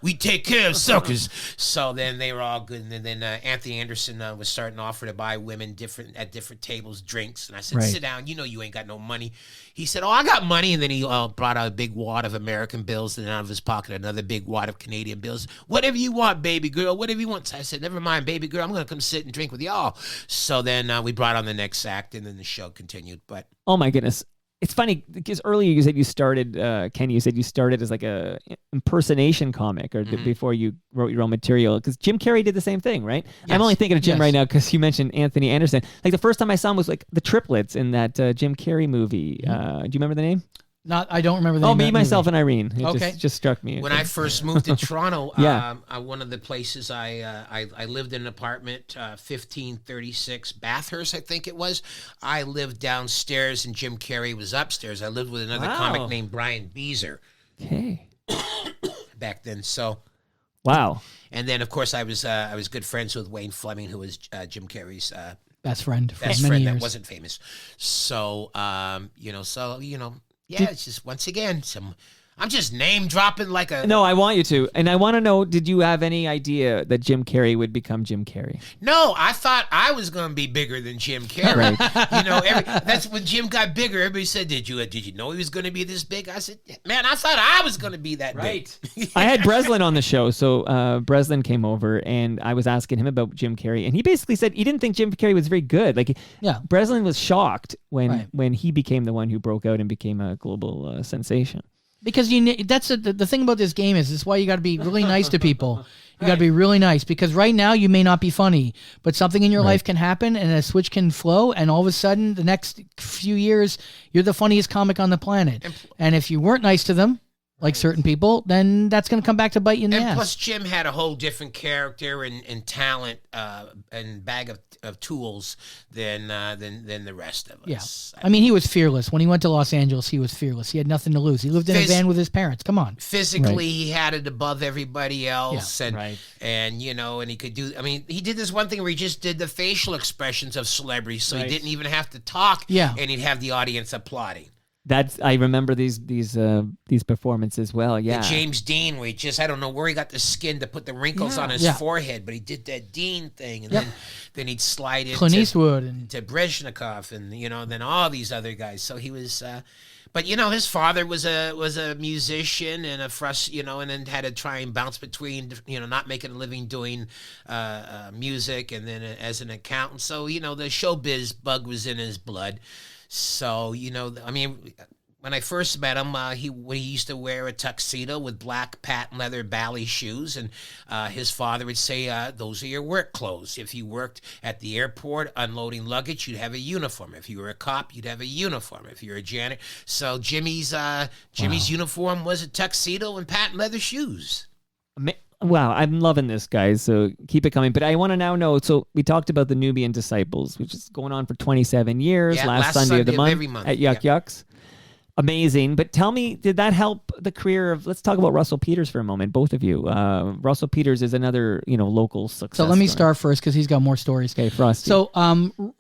we take care of suckers. So then they were all good, and then Anthony Anderson was starting to offer to buy women at different tables drinks, and I said, Right. sit down, you ain't got no money. He said, I got money, and then he brought out a big wad of American bills, and out of his pocket another big wad of Canadian bills. Whatever you want, baby girl, whatever you want. So I said, never mind, baby girl, I'm going to come sit and drink with y'all. So then we brought on the next act, and then the show continued. But Oh my goodness. It's funny because earlier you said you started, Kenny, you said you started as like a impersonation comic or before you wrote your own material. Because Jim Carrey did the same thing, right? Yes. I'm only thinking of Jim Yes. right now because you mentioned Anthony Anderson. Like the first time I saw him was like the triplets in that Jim Carrey movie. Do you remember the name? I don't remember the Oh, name of Me, that Myself, movie. and Irene. It Okay. just struck me. When I first moved to Toronto, Yeah. one of the places I lived in an apartment, 1536 Bathurst, I think it was. I lived downstairs and Jim Carrey was upstairs. I lived with another Wow. comic named Brian Beezer Okay. back then. So, Wow. and then of course I was good friends with Wayne Fleming, who was Jim Carrey's Best friend for best many friend years. that wasn't famous. So, yeah, it's just once again I'm just name dropping like a No, I want you to. And I want to know, did you have any idea that Jim Carrey would become Jim Carrey? No, I thought I was going to be bigger than Jim Carrey. That's when Jim got bigger. Everybody said, "Did you know he was going to be this big?" I said, "Man, I thought I was going to be that big." I had Breslin on the show, so Breslin came over, and I was asking him about Jim Carrey, and he basically said he didn't think Jim Carrey was very good. Like, Yeah. Breslin was shocked Right. when he became the one who broke out and became a global sensation. Because that's the thing about this game is why you got to be really nice to people. You got to be really nice because right now you may not be funny, but something in your life can happen and a switch can flow, and all of a sudden the next few years you're the funniest comic on the planet. And if you weren't nice to them, like certain people, then that's going to come back to bite you in the And ass. plus, Jim had a whole different character and talent and bag of tools than the rest of Yeah. us. I mean, he was fearless. When he went to Los Angeles, he was fearless. He had nothing to lose. He lived in a van with his parents. Come on. Physically, he had it above everybody else, Yeah. and Right. and he could do. I mean, he did this one thing where he just did the facial expressions of celebrities, so Right. he didn't even have to talk. Yeah. And he'd have the audience applauding. I remember these performances well. Yeah. The James Dean, where I don't know where he got the skin to put the wrinkles on his Yeah. forehead, but he did that Dean thing, and Yep. then he'd slide into Clint Eastwood and to Brezhnev, and then all these other guys. So he was, but his father was a musician and and then had to try and bounce between not making a living doing music and then as an accountant. So the showbiz bug was in his blood. So I mean, when I first met him, he used to wear a tuxedo with black patent leather Bally shoes, and his father would say, "Those are your work clothes. If you worked at the airport unloading luggage, you'd have a uniform. If you were a cop, you'd have a uniform. If you're a janitor." So Jimmy's uniform was a tuxedo and patent leather shoes. Wow, I'm loving this, guys. So keep it coming. But I want to now know. So we talked about the Nubian Disciples, which is going on for 27 years. Yeah, last Sunday of the month every month. at Yuck Yucks. Amazing. But tell me, did that help the career of? Let's talk about Russell Peters for a moment, both of you. Russell Peters is another local success. so let me story. start first because he's got more stories. Okay, Frosty. So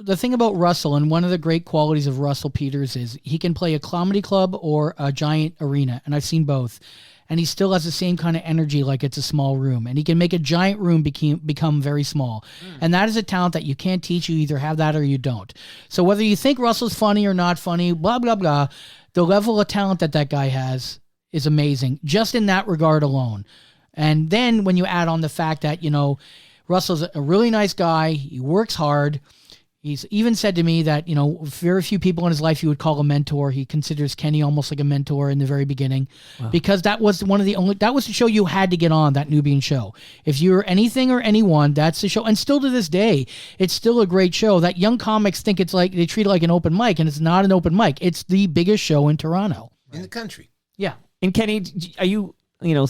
the thing about Russell, and one of the great qualities of Russell Peters is he can play a comedy club or a giant arena, and I've seen both. And he still has the same kind of energy like it's a small room. And he can make a giant room become very small. And that is a talent that you can't teach. You either have that or you don't. So whether you think Russell's funny or not funny, blah, blah, blah, the level of talent that guy has is amazing, just in that regard alone. And then when you add on the fact that, Russell's a really nice guy. He works hard. He's even said to me that, very few people in his life he would call a mentor. He considers Kenny almost like a mentor in the very beginning because that was that was the show you had to get on, that Nubian show. If you're anything or anyone, that's the show. And still to this day, it's still a great show that young comics think it's like, they treat it like an open mic, and it's not an open mic. It's the biggest show in Toronto. In the country. Yeah. And Kenny, are you?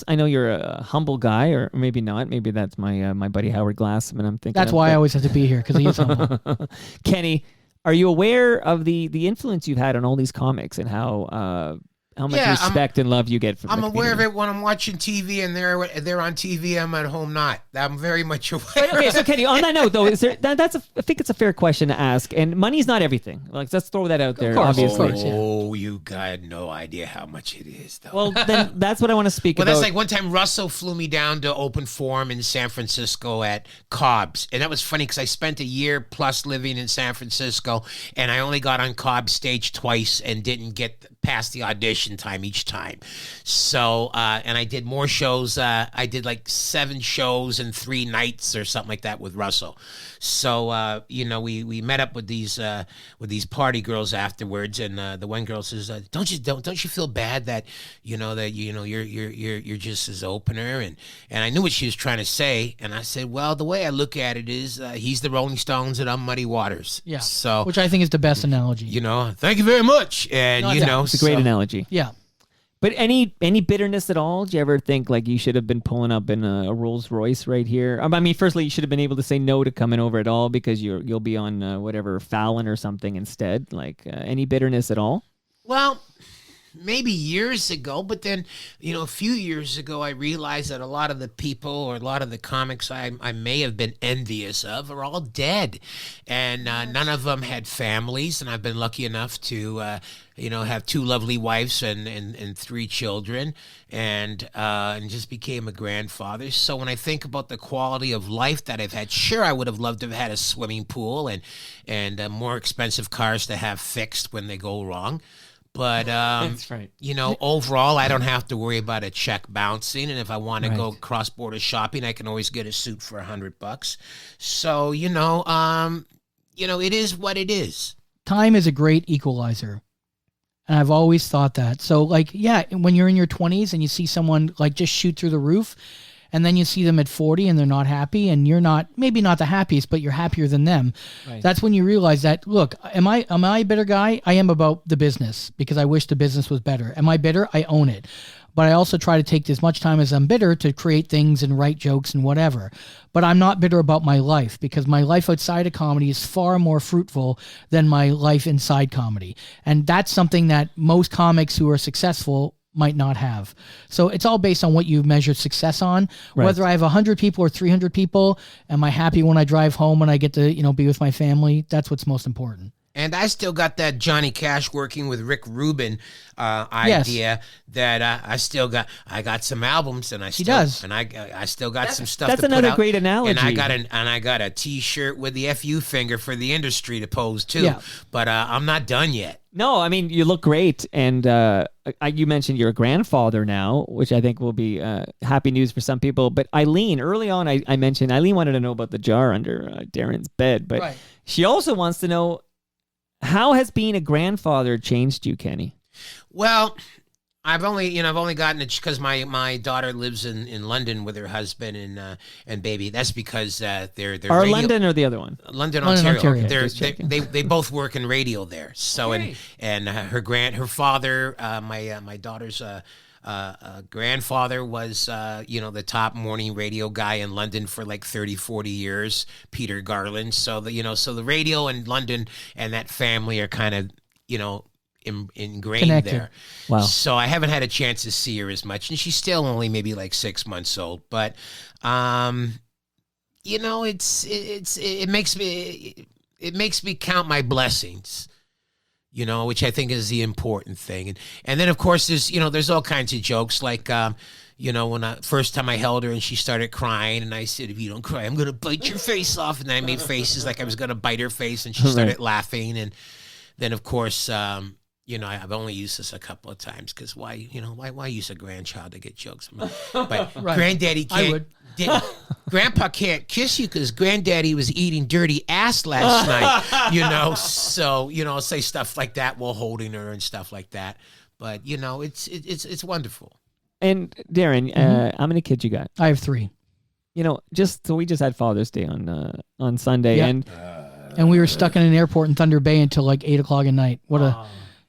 I know you're a humble guy, or maybe not. Maybe that's my buddy Howard Glassman. I'm thinking That's why I always have to be here, because he is humble. Kenny, are you aware of the influence you've had on all these comics and how much respect and love you get from? I'm aware of it when I'm watching TV and they're on TV. I'm at home not. I'm very much aware. Okay, so Kenny, on that note though, is there I think it's a fair question to ask, and money's not everything. Like, let's throw that out there. course, obviously. of course, yeah. Oh, you got no idea how much it is, though. Well, then that's what I want to speak Well, about. that's like one time Russell flew me down to open forum in San Francisco at Cobb's. And that was funny because I spent a year plus living in San Francisco, and I only got on Cobb's stage twice and didn't get past the audition time each time. So, and I did more shows. I did like 7 shows in 3 nights or something like that with Russell. So, we met up with these party girls afterwards, and the one girl says, "Don't you feel bad that you're just his opener?" And I knew what she was trying to say, and I said, "Well, the way I look at it is, he's the Rolling Stones and I'm Muddy Waters." Yeah. So, Which I think is the best analogy. thank you very much, and No, It's a great analogy. Yeah. But any bitterness at all? Do you ever think like you should have been pulling up in a Rolls Royce right here? I mean, firstly, you should have been able to say no to coming over at all because you'll be on whatever Fallon or something instead. Like any bitterness at all? Well, maybe years ago, but then, a few years ago, I realized that a lot of the people or a lot of the comics I may have been envious of are all dead. And none of them had families. And I've been lucky enough to, have 2 lovely wives and 3 children and just became a grandfather. So when I think about the quality of life that I've had, sure, I would have loved to have had a swimming pool and more expensive cars to have fixed when they go wrong. But, That's right. Overall, I don't have to worry about a check bouncing. And if I want to Right. go cross-border shopping, I can always get a suit for $100. So, it is what it is. Time is a great equalizer. And I've always thought that. So, when you're in your 20s and you see someone, just shoot through the roof, and then you see them at 40 and they're not happy, and you're maybe not the happiest, but you're happier than them. Right. That's when you realize that, look, am I a bitter guy? I am about the business because I wish the business was better. Am I bitter? I own it. But I also try to take as much time as I'm bitter to create things and write jokes and whatever. But I'm not bitter about my life because my life outside of comedy is far more fruitful than my life inside comedy. And that's something that most comics who are successful might not have. So it's all based on what you measure success on. Right. Whether I have 100 people or 300 people, am I happy when I drive home and I get to, be with my family? That's what's most important. And I still got that Johnny Cash working with Rick Rubin idea that I got some albums and I still got some stuff That's to put another out. great analogy. And I got a T-shirt with the FU finger for the industry to pose too. Yeah. But I'm not done yet. No, I mean, you look great. And you mentioned you're a grandfather now, which I think will be happy news for some people. But Eileen, early on, I mentioned Eileen wanted to know about the jar under Darren's bed. But Right. she also wants to know, how has being a grandfather changed you, Kenny? Well, I've only gotten it because my daughter lives in London with her husband and baby. That's because they're London or the other one? London, London, Ontario. Ontario. They both work in radio there. So Great. and her father, my daughter's grandfather was the top morning radio guy in London for like 30-40 years, Peter Garland. So the radio in London and that family are kind of ingrained Connected. there. Wow. So I haven't had a chance to see her as much, and she's still only maybe like 6 months old. But it makes me count my blessings. Which I think is the important thing. And then, of course, there's all kinds of jokes like, when first time I held her and she started crying and I said, if you don't cry, I'm going to bite your face off. And then I made faces like I was going to bite her face and she started laughing. And then, of course, I've only used this a couple of times because why use a grandchild to get jokes? But Right. Granddaddy I can't. would. Grandpa can't kiss you because Granddaddy was eating dirty ass last night. So I'll say stuff like that while holding her and stuff like that. But it's wonderful. And Darren, how many kids you got? I have 3. We just had Father's Day on Sunday, Yeah. and We were stuck in an airport in Thunder Bay until like 8 o'clock at night.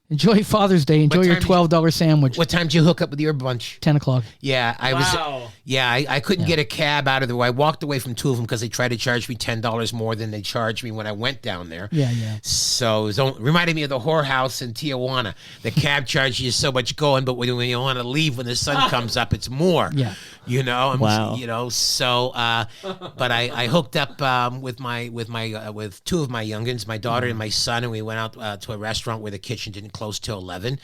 Enjoy Father's Day. Enjoy your time did $12 sandwich. What time did you hook up with your bunch? 10 o'clock. Yeah, I couldn't get a cab out of the way. I walked away from 2 of them because they tried to charge me $10 more than they charged me when I went down there. Yeah. So it reminded me of the whorehouse in Tijuana. The cab charges you so much going, but when you want to leave when the sun comes up, it's more. Yeah. Wow. So, but I hooked up with 2 of my youngins, my daughter and my son, and we went out to a restaurant where the kitchen didn't close till 11.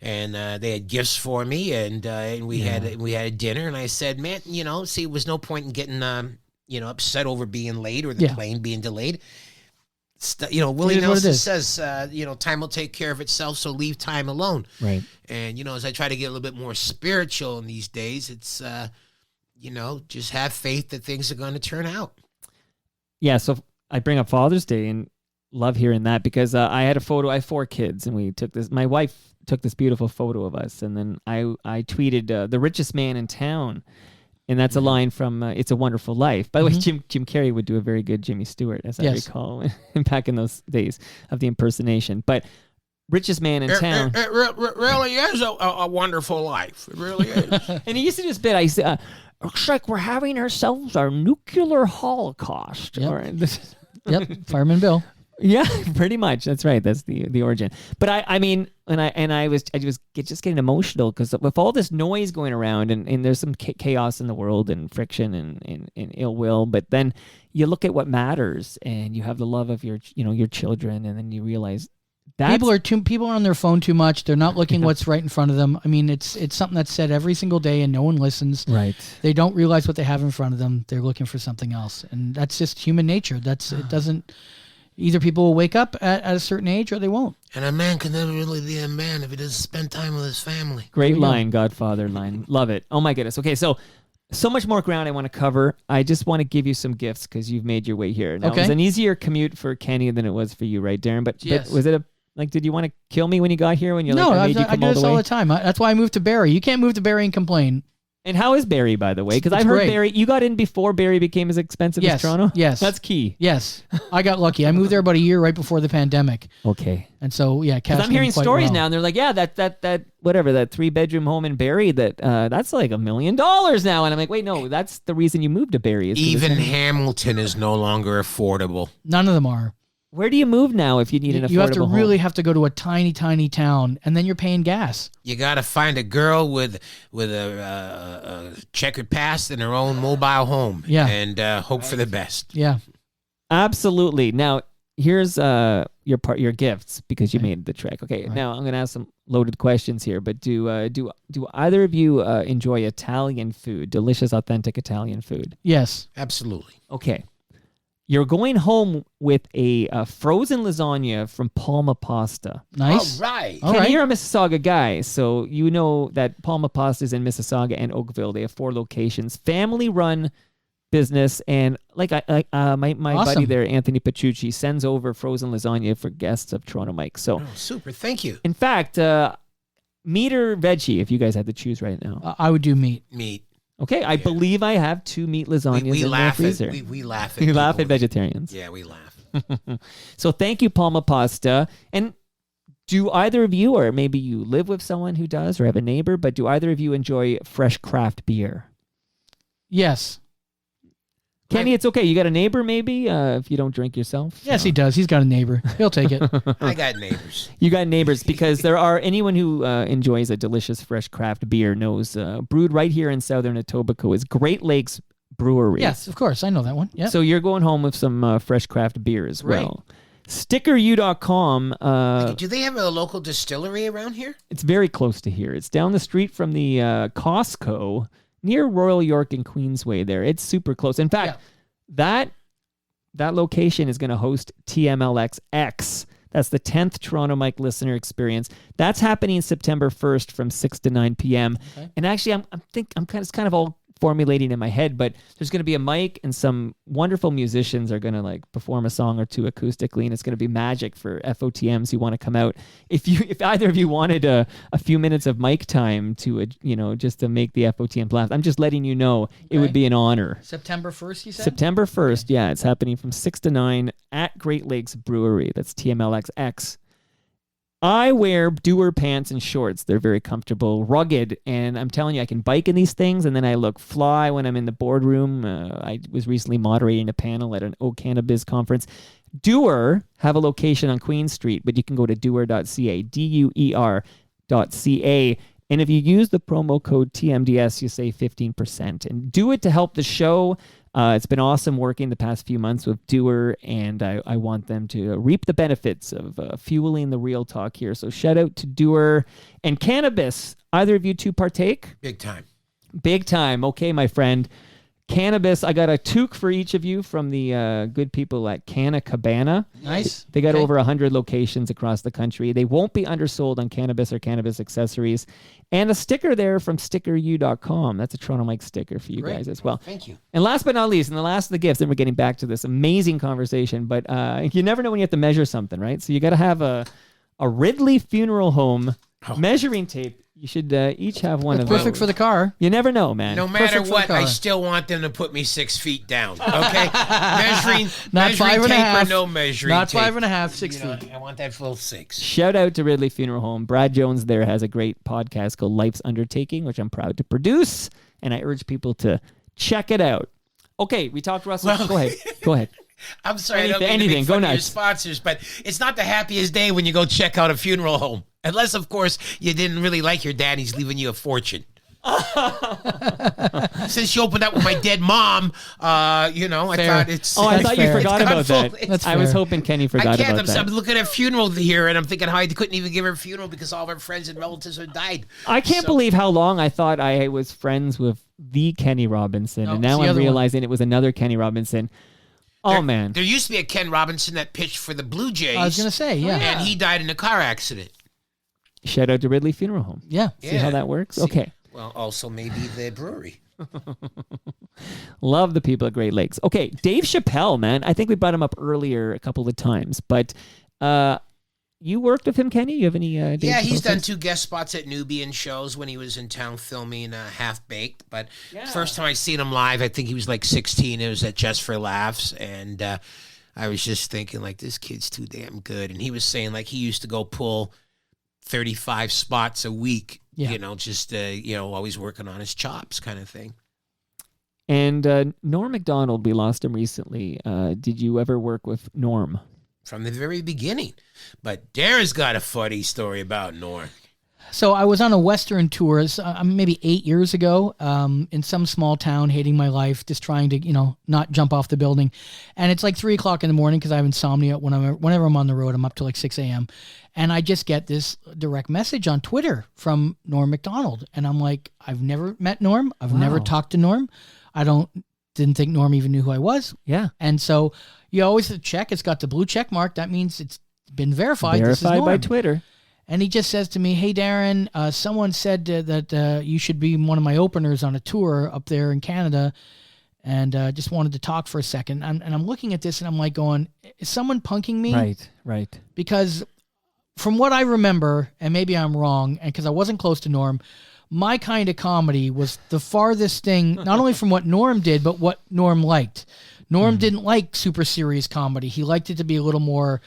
And they had gifts for me, and we had dinner. And I said, man, it was no point in getting upset over being late or the plane being delayed. Willie Nelson says, time will take care of itself, so leave time alone. Right. And as I try to get a little bit more spiritual in these days, it's just have faith that things are going to turn out. Yeah. So I bring up Father's Day and love hearing that because I had a photo. I have 4 kids, and we took this. My wife took this beautiful photo of us, and then I tweeted the richest man in town, and that's a line from It's a Wonderful Life. By the way, Jim Carrey would do a very good Jimmy Stewart, as I recall, back in those days of the impersonation. But richest man in town. It really is a wonderful life. It really is. And he used to do this bit. I said, looks like we're having ourselves our nuclear holocaust. Yep. All right. Yep, Fireman Bill. Yeah, pretty much. That's right. That's the origin. But I mean, I was just getting emotional because with all this noise going around and there's some chaos in the world and friction and ill will. But then you look at what matters and you have the love of your children, and then you realize that people are on their phone too much. They're not looking what's right in front of them. I mean, it's something that's said every single day and no one listens. Right. They don't realize what they have in front of them. They're looking for something else, and that's just human nature. It doesn't. Either people will wake up at a certain age or they won't. And a man can never really be a man if he doesn't spend time with his family. Great line, Godfather line. Love it. Oh my goodness. Okay, so much more ground I want to cover. I just want to give you some gifts because you've made your way here. Now, It was an easier commute for Kenny than it was for you, right, Darren? But was it did you want to kill me when you got here? When you're I made you come I do all this the way? all the time. That's why I moved to Barrie. You can't move to Barrie and complain. And how is Barrie, by the way? Because I've heard great. Barrie, you got in before Barrie became as expensive as Toronto? Yes. That's key. Yes. I got lucky. I moved there about a year right before the pandemic. Okay. And so, yeah, because I'm hearing stories now, and they're like, yeah, that 3-bedroom home in Barrie, that's like $1 million now. And I'm like, wait, no, that's the reason you moved to Barrie. Even Hamilton is no longer affordable. None of them are. Where do you move now if you need an affordable home? You have to really have to go to a tiny, tiny town, and then you're paying gas. You got to find a girl with a checkered past and her own mobile home. Yeah. And hope for the best. Yeah. Absolutely. Now, here's your gifts because you made the trek. Okay, now I'm going to ask some loaded questions here, but do either of you enjoy Italian food, delicious, authentic Italian food? Yes. Absolutely. Okay. You're going home with a frozen lasagna from Palma Pasta. Nice. All right. Kenny, you're a Mississauga guy, so you know that Palma Pasta is in Mississauga and Oakville. They have 4 locations. Family-run business, and my buddy there, Anthony Paciucci, sends over frozen lasagna for guests of Toronto Mike. So super. Thank you. In fact, meat or veggie, if you guys had to choose right now? I would do meat. Meat. Okay, I believe I have 2 meat lasagnas in my freezer. We laugh at You laugh at vegetarians. Yeah, we laugh. So thank you, Palma Pasta. And do either of you, or maybe you live with someone who does or have a neighbor, but do either of you enjoy fresh craft beer? Yes. Kenny, it's okay. You got a neighbor maybe if you don't drink yourself? Yes, he does. He's got a neighbor. He'll take it. I got neighbors. You got neighbors because anyone who enjoys a delicious fresh craft beer knows brewed right here in Southern Etobicoke is Great Lakes Brewery. Yes, of course. I know that one. Yeah. So you're going home with some fresh craft beer as well. Stickeru.com. Do they have a local distillery around here? It's very close to here. It's down the street from the Costco near Royal York and Queensway there. It's super close. In fact, that location is going to host TMLX. That's the 10th Toronto Mike listener experience. That's happening September 1st from 6 to 9 p.m. Okay. And actually, it's kind of all formulating in my head, but there's going to be a mic and some wonderful musicians are going to perform a song or two acoustically, and it's going to be magic for FOTMs who want to come out. If either of you wanted a few minutes of mic time to just to make the FOTMs laugh, I'm just letting you know it would be an honor. September 1st, you said? September 1st, yeah. It's happening from 6 to 9 at Great Lakes Brewery. That's TMLXX. I wear Doer pants and shorts. They're very comfortable, rugged, and I'm telling you, I can bike in these things, and then I look fly when I'm in the boardroom. I was recently moderating a panel at an O Cannabis conference. Doer have a location on Queen Street, but you can go to doer.ca, DUER.ca, and if you use the promo code TMDS, you save 15%. And do it to help the show. It's been awesome working the past few months with Doer, and I want them to reap the benefits of fueling the real talk here. So shout out to Doer and cannabis. Either of you two partake? Big time. Big time. Okay, my friend. Cannabis, I got a toque for each of you from the good people at Canna Cabana. Nice. They got over 100 locations across the country. They won't be undersold on cannabis or cannabis accessories. And a sticker there from stickeru.com. That's a Toronto Mike sticker for you guys as well. Thank you. And last but not least, and the last of the gifts, then we're getting back to this amazing conversation, but you never know when you have to measure something, right? So you got to have a Ridley Funeral Home measuring tape. You should each have one It's of perfect those. for the car. You never know, man. No matter Perfect for what, the car. I still want them to put me 6 feet down. Okay, measuring Not measuring 5 and a tape half. or no measuring Not tape. 5 and a half, 6 You know, feet. I want that full 6. Shout out to Ridley Funeral Home. Brad Jones there has a great podcast called Life's Undertaking, which I'm proud to produce, and I urge people to check it out. Okay, we talked Russell. Well- Go ahead. Go ahead. I'm sorry, I don't Anything- mean to anything, make go fun of your nuts. sponsors, but it's not the happiest day when you go check out a funeral home. Unless, of course, you didn't really like your dad. He's leaving you a fortune. Since you opened up with my dead mom, I Fair. thought it's. Oh, I That's thought you fair. forgot It's about gone that. full- That's I was fair. hoping Kenny forgot I can't. about that. I'm looking at a funeral here, and I'm thinking how I couldn't even give her a funeral because all of her friends and relatives had died. I can't believe how long I thought I was friends with the Kenny Robinson, No, and it's now the I'm other one. realizing it was another Kenny Robinson. Oh, man. There used to be a Ken Robinson that pitched for the Blue Jays. I was going to say, yeah. and he died in a car accident. Shout out to Ridley Funeral Home. Yeah. See how that works? Okay. Well, also maybe the brewery. Love the people at Great Lakes. Okay, Dave Chappelle, man. I think we brought him up earlier a couple of times, but you worked with him, Kenny? You have any Dave Yeah, he's Chappelle done things? 2 guest spots at Nubian shows when he was in town filming Half Baked. But first time I seen him live, I think he was like 16. It was at Just for Laughs, and I was just thinking like, this kid's too damn good. And he was saying like he used to go pull 35 spots a week. Yeah. You know, just always working on his chops, kind of thing. And Norm MacDonald, we lost him recently. Did you ever work with Norm? From the very beginning. But Darren's got a funny story about Norm. So I was on a Western tour maybe 8 years ago in some small town, hating my life, just trying to, not jump off the building. And it's like 3 o'clock in the morning because I have insomnia. Whenever I'm on the road, I'm up to like 6 a.m. And I just get this direct message on Twitter from Norm MacDonald. And I'm like, I've never met Norm. I've never talked to Norm. Didn't think Norm even knew who I was. Yeah. And so you always check. It's got the blue check mark. That means it's been verified. This is Verified Norm. by Twitter. And he just says to me, "Hey, Darren, someone said that you should be one of my openers on a tour up there in Canada, and just wanted to talk for a second." And I'm looking at this, and I'm like going, is someone punking me? Right. Because from what I remember, and maybe I'm wrong, and because I wasn't close to Norm, my kind of comedy was the farthest thing, not only from what Norm did, but what Norm liked. Norm didn't like super serious comedy. He liked it to be a little more,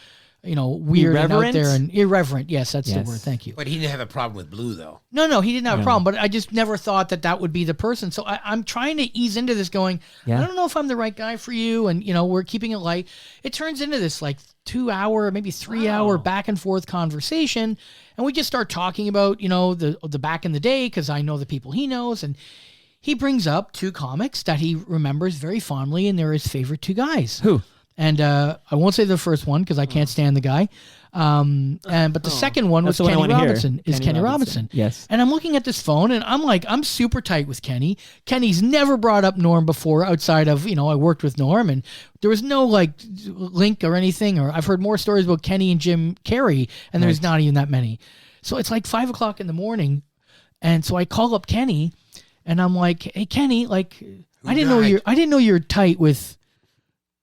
weird and out Irreverent? there and irreverent. Yes, that's the Yes. word. Thank you. But he didn't have a problem with Blue, though. No, he didn't have a problem, but I just never thought that would be the person. So I'm trying to ease into this going, Yeah. I don't know if I'm the right guy for you. And, we're keeping it light. It turns into this like 2 hour, maybe 3 hour back and forth conversation. And we just start talking about, the back in the day, because I know the people he knows. And he brings up 2 comics that he remembers very fondly, and they're his favorite 2 guys. Who? And I won't say the first one because I can't stand the guy. But the second one was That's the one I Kenny wanna hear. Robinson. Is Kenny Robinson? Yes. And I'm looking at this phone, and I'm like, I'm super tight with Kenny. Kenny's never brought up Norm before outside of, I worked with Norm, and there was no like link or anything. Or I've heard more stories about Kenny and Jim Carrey, and there's not even that many. So it's like 5 o'clock in the morning, and so I call up Kenny, and I'm like, "Hey, Kenny, like, I didn't know you're tight with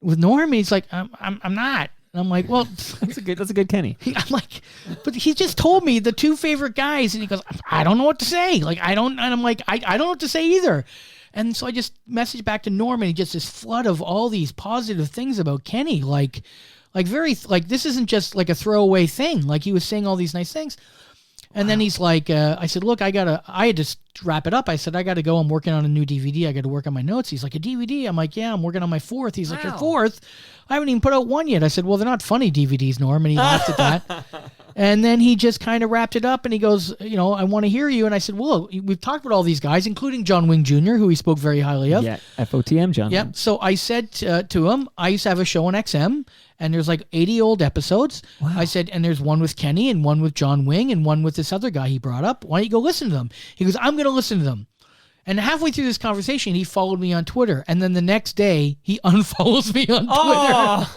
Norm." And he's like, I'm not. And I'm like, well, That's a good Kenny. I'm like, but he just told me the 2 favorite guys, and he goes, I don't know what to say. Like, I don't, and I'm like, I don't know what to say either. And so I just messaged back to Norm, and he just this flood of all these positive things about Kenny, like this isn't just like a throwaway thing. Like he was saying all these nice things. And then he's like, I said, look, I had to wrap it up. I said, I got to go. I'm working on a new DVD. I got to work on my notes. He's like, a DVD? I'm like, yeah, I'm working on my 4th. He's like, your 4th? I haven't even put out 1 yet. I said, well, they're not funny DVDs, Norm. And he laughed at that. And then he just kind of wrapped it up, and he goes, I want to hear you. And I said, well, we've talked about all these guys, including John Wing Jr., who he spoke very highly of. Yeah, FOTM, John. Yep. So I said to him, I used to have a show on XM, and there's like 80 old episodes. Wow. I said, and there's one with Kenny and one with John Wing and one with this other guy he brought up. Why don't you go listen to them? He goes, I'm going to listen to them. And halfway through this conversation, he followed me on Twitter. And then the next day, he unfollows me on Twitter.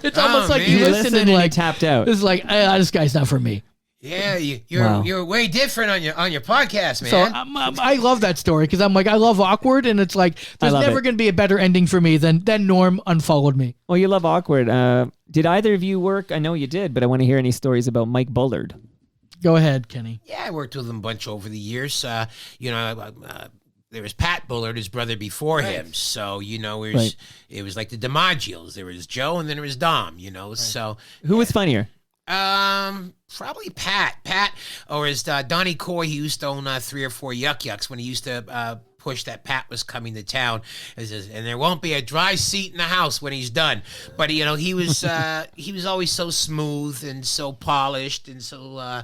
It's almost like man. he He listened listened and and like he tapped out. This is like, this guy's not for me. Yeah, Wow. you're way different on your podcast, man. So I love that story because I'm like, I love awkward, and it's like there's love never it. going to be a better ending for me than Norm unfollowed me. Well, you love awkward. Did either of you work? I know you did, but I want to hear any stories about Mike Bullard. Go ahead, Kenny. Yeah, I worked with him a bunch over the years. There was Pat Bullard, his brother before him. So, it was like the DiMaggios. There was Joe and then there was Dom, So Who was funnier? Probably Pat, or as Donnie Coy, he used to own 3 or 4 Yuck when he used to push that Pat was coming to town. And there won't be a dry seat in the house when he's done. But he was he was always so smooth and so polished and so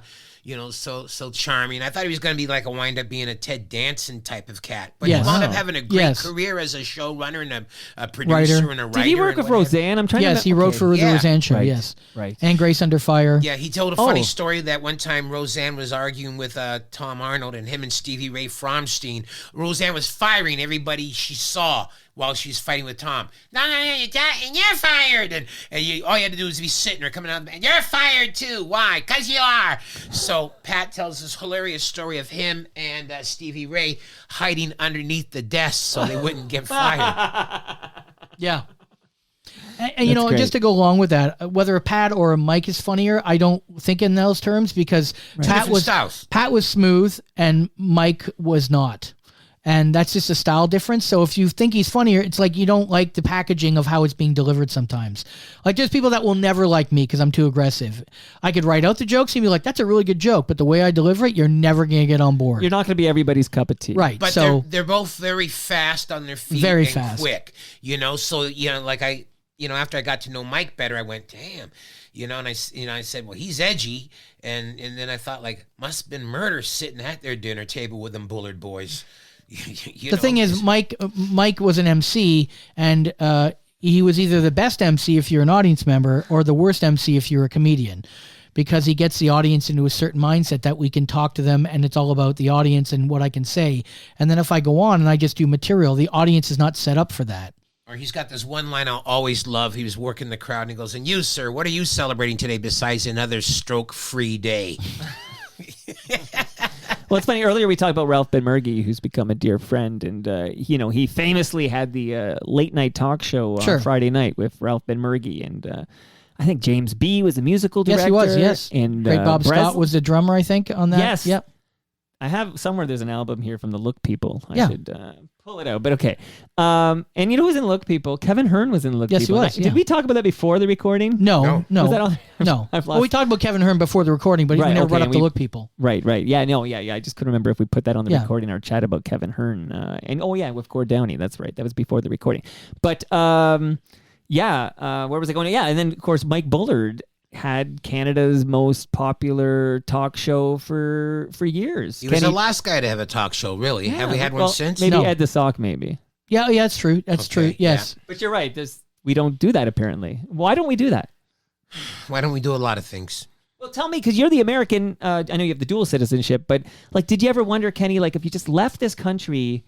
so charming. I thought he was going to be like wind up being a Ted Danson type of cat, but he wound up having a great career as a showrunner and a producer and a writer. Did he work with Roseanne? I'm trying to. Yes, he wrote for the Roseanne show. Right. Yes, right. And Grace Under Fire. Yeah, he told a funny story that one time Roseanne was arguing with Tom Arnold and him and Stevie Ray Fromstein. Roseanne was firing everybody she saw while she's fighting with Tom. No, you're fired. And all you had to do was be sitting there coming out, and you're fired too. Why? Because you are. So Pat tells this hilarious story of him and Stevie Ray hiding underneath the desk so they wouldn't get fired. Yeah. And just to go along with that, whether a Pat or a Mike is funnier, I don't think in those terms because Pat was smooth and Mike was not. And that's just a style difference. So if you think he's funnier, it's like you don't like the packaging of how it's being delivered sometimes. Like there's people that will never like me because I'm too aggressive. I could write out the jokes and be like, that's a really good joke. But the way I deliver it, you're never going to get on board. You're not going to be everybody's cup of tea. Right. But so they're both very fast on their feet very and fast. Quick. So, like after I got to know Mike better, I went, damn. And I said, well, he's edgy. And then I thought, must have been murder sitting at their dinner table with them Bullard boys. The thing is, Mike was an MC, and he was either the best MC if you're an audience member or the worst MC if you're a comedian, because he gets the audience into a certain mindset that we can talk to them and it's all about the audience and what I can say. And then if I go on and I just do material, the audience is not set up for that. Or he's got this one line I'll always love. He was working the crowd and he goes, and you, sir, what are you celebrating today besides another stroke-free day? Well, it's funny. Earlier we talked about Ralph Benmergui, who's become a dear friend, and he famously had the late night talk show on Friday night with Ralph Benmergui, and I think James B. was the musical director. Yes, he was. Yes, and Great Bob Scott was the drummer, I think, on that. Yes. Yep. I have somewhere. There's an album here from the Look People. I should pull it out. But okay. And you know who's in Look People? Kevin Hearn was in Look People. Yes, he was. Did we talk about that before the recording? No. Was that on? No. Well, we talked about Kevin Hearn before the recording, but he never brought up the Look People. Right. Yeah. No. Yeah. I just couldn't remember if we put that on the recording or chat about Kevin Hearn. With Gord Downey. That's right. That was before the recording. But where was I going? Yeah, and then of course Mike Bullard had Canada's most popular talk show for years. He was the last guy to have a talk show, really. Yeah, have we had one since? Maybe Ed the Sock, maybe. Yeah, that's true. That's true. Yes. Yeah. But you're right. We don't do that, apparently. Why don't we do that? Why don't we do a lot of things? Well, tell me, because you're the American, I know you have the dual citizenship, but did you ever wonder, Kenny, if you just left this country,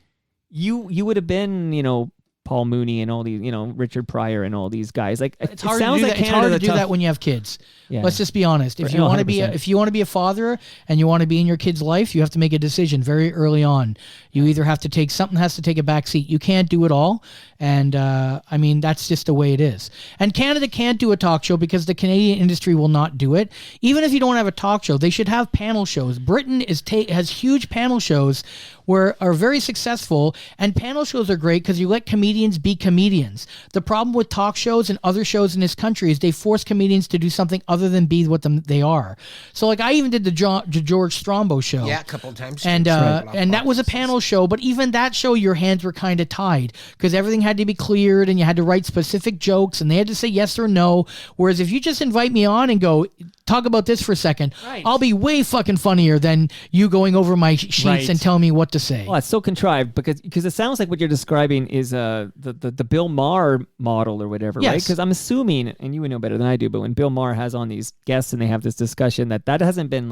you would have been, Paul Mooney and all these, Richard Pryor and all these guys. It's hard to do that when you have kids. Yeah. Let's just be honest. If you want to be a father and you want to be in your kid's life, you have to make a decision very early on. You either have to take something has to take a back seat. You can't do it all, and that's just the way it is. And Canada can't do a talk show because the Canadian industry will not do it. Even if you don't have a talk show, they should have panel shows. Britain has huge panel shows are very successful, and panel shows are great because you let comedians be comedians. The problem with talk shows and other shows in this country is they force comedians to do something other than be what they are. So I even did the George Strombo show. Yeah, a couple of times. And that was a panel show, but even that show your hands were kind of tied because everything had to be cleared and you had to write specific jokes and they had to say yes or no. Whereas if you just invite me on and go, talk about this for a second, I'll be way fucking funnier than you going over my sheets and telling me what to say. Well, it's so contrived because it sounds like what you're describing is the Bill Maher model or whatever, right? Because I'm assuming, and you would know better than I do, but when Bill Maher has on these guests and they have this discussion, that hasn't been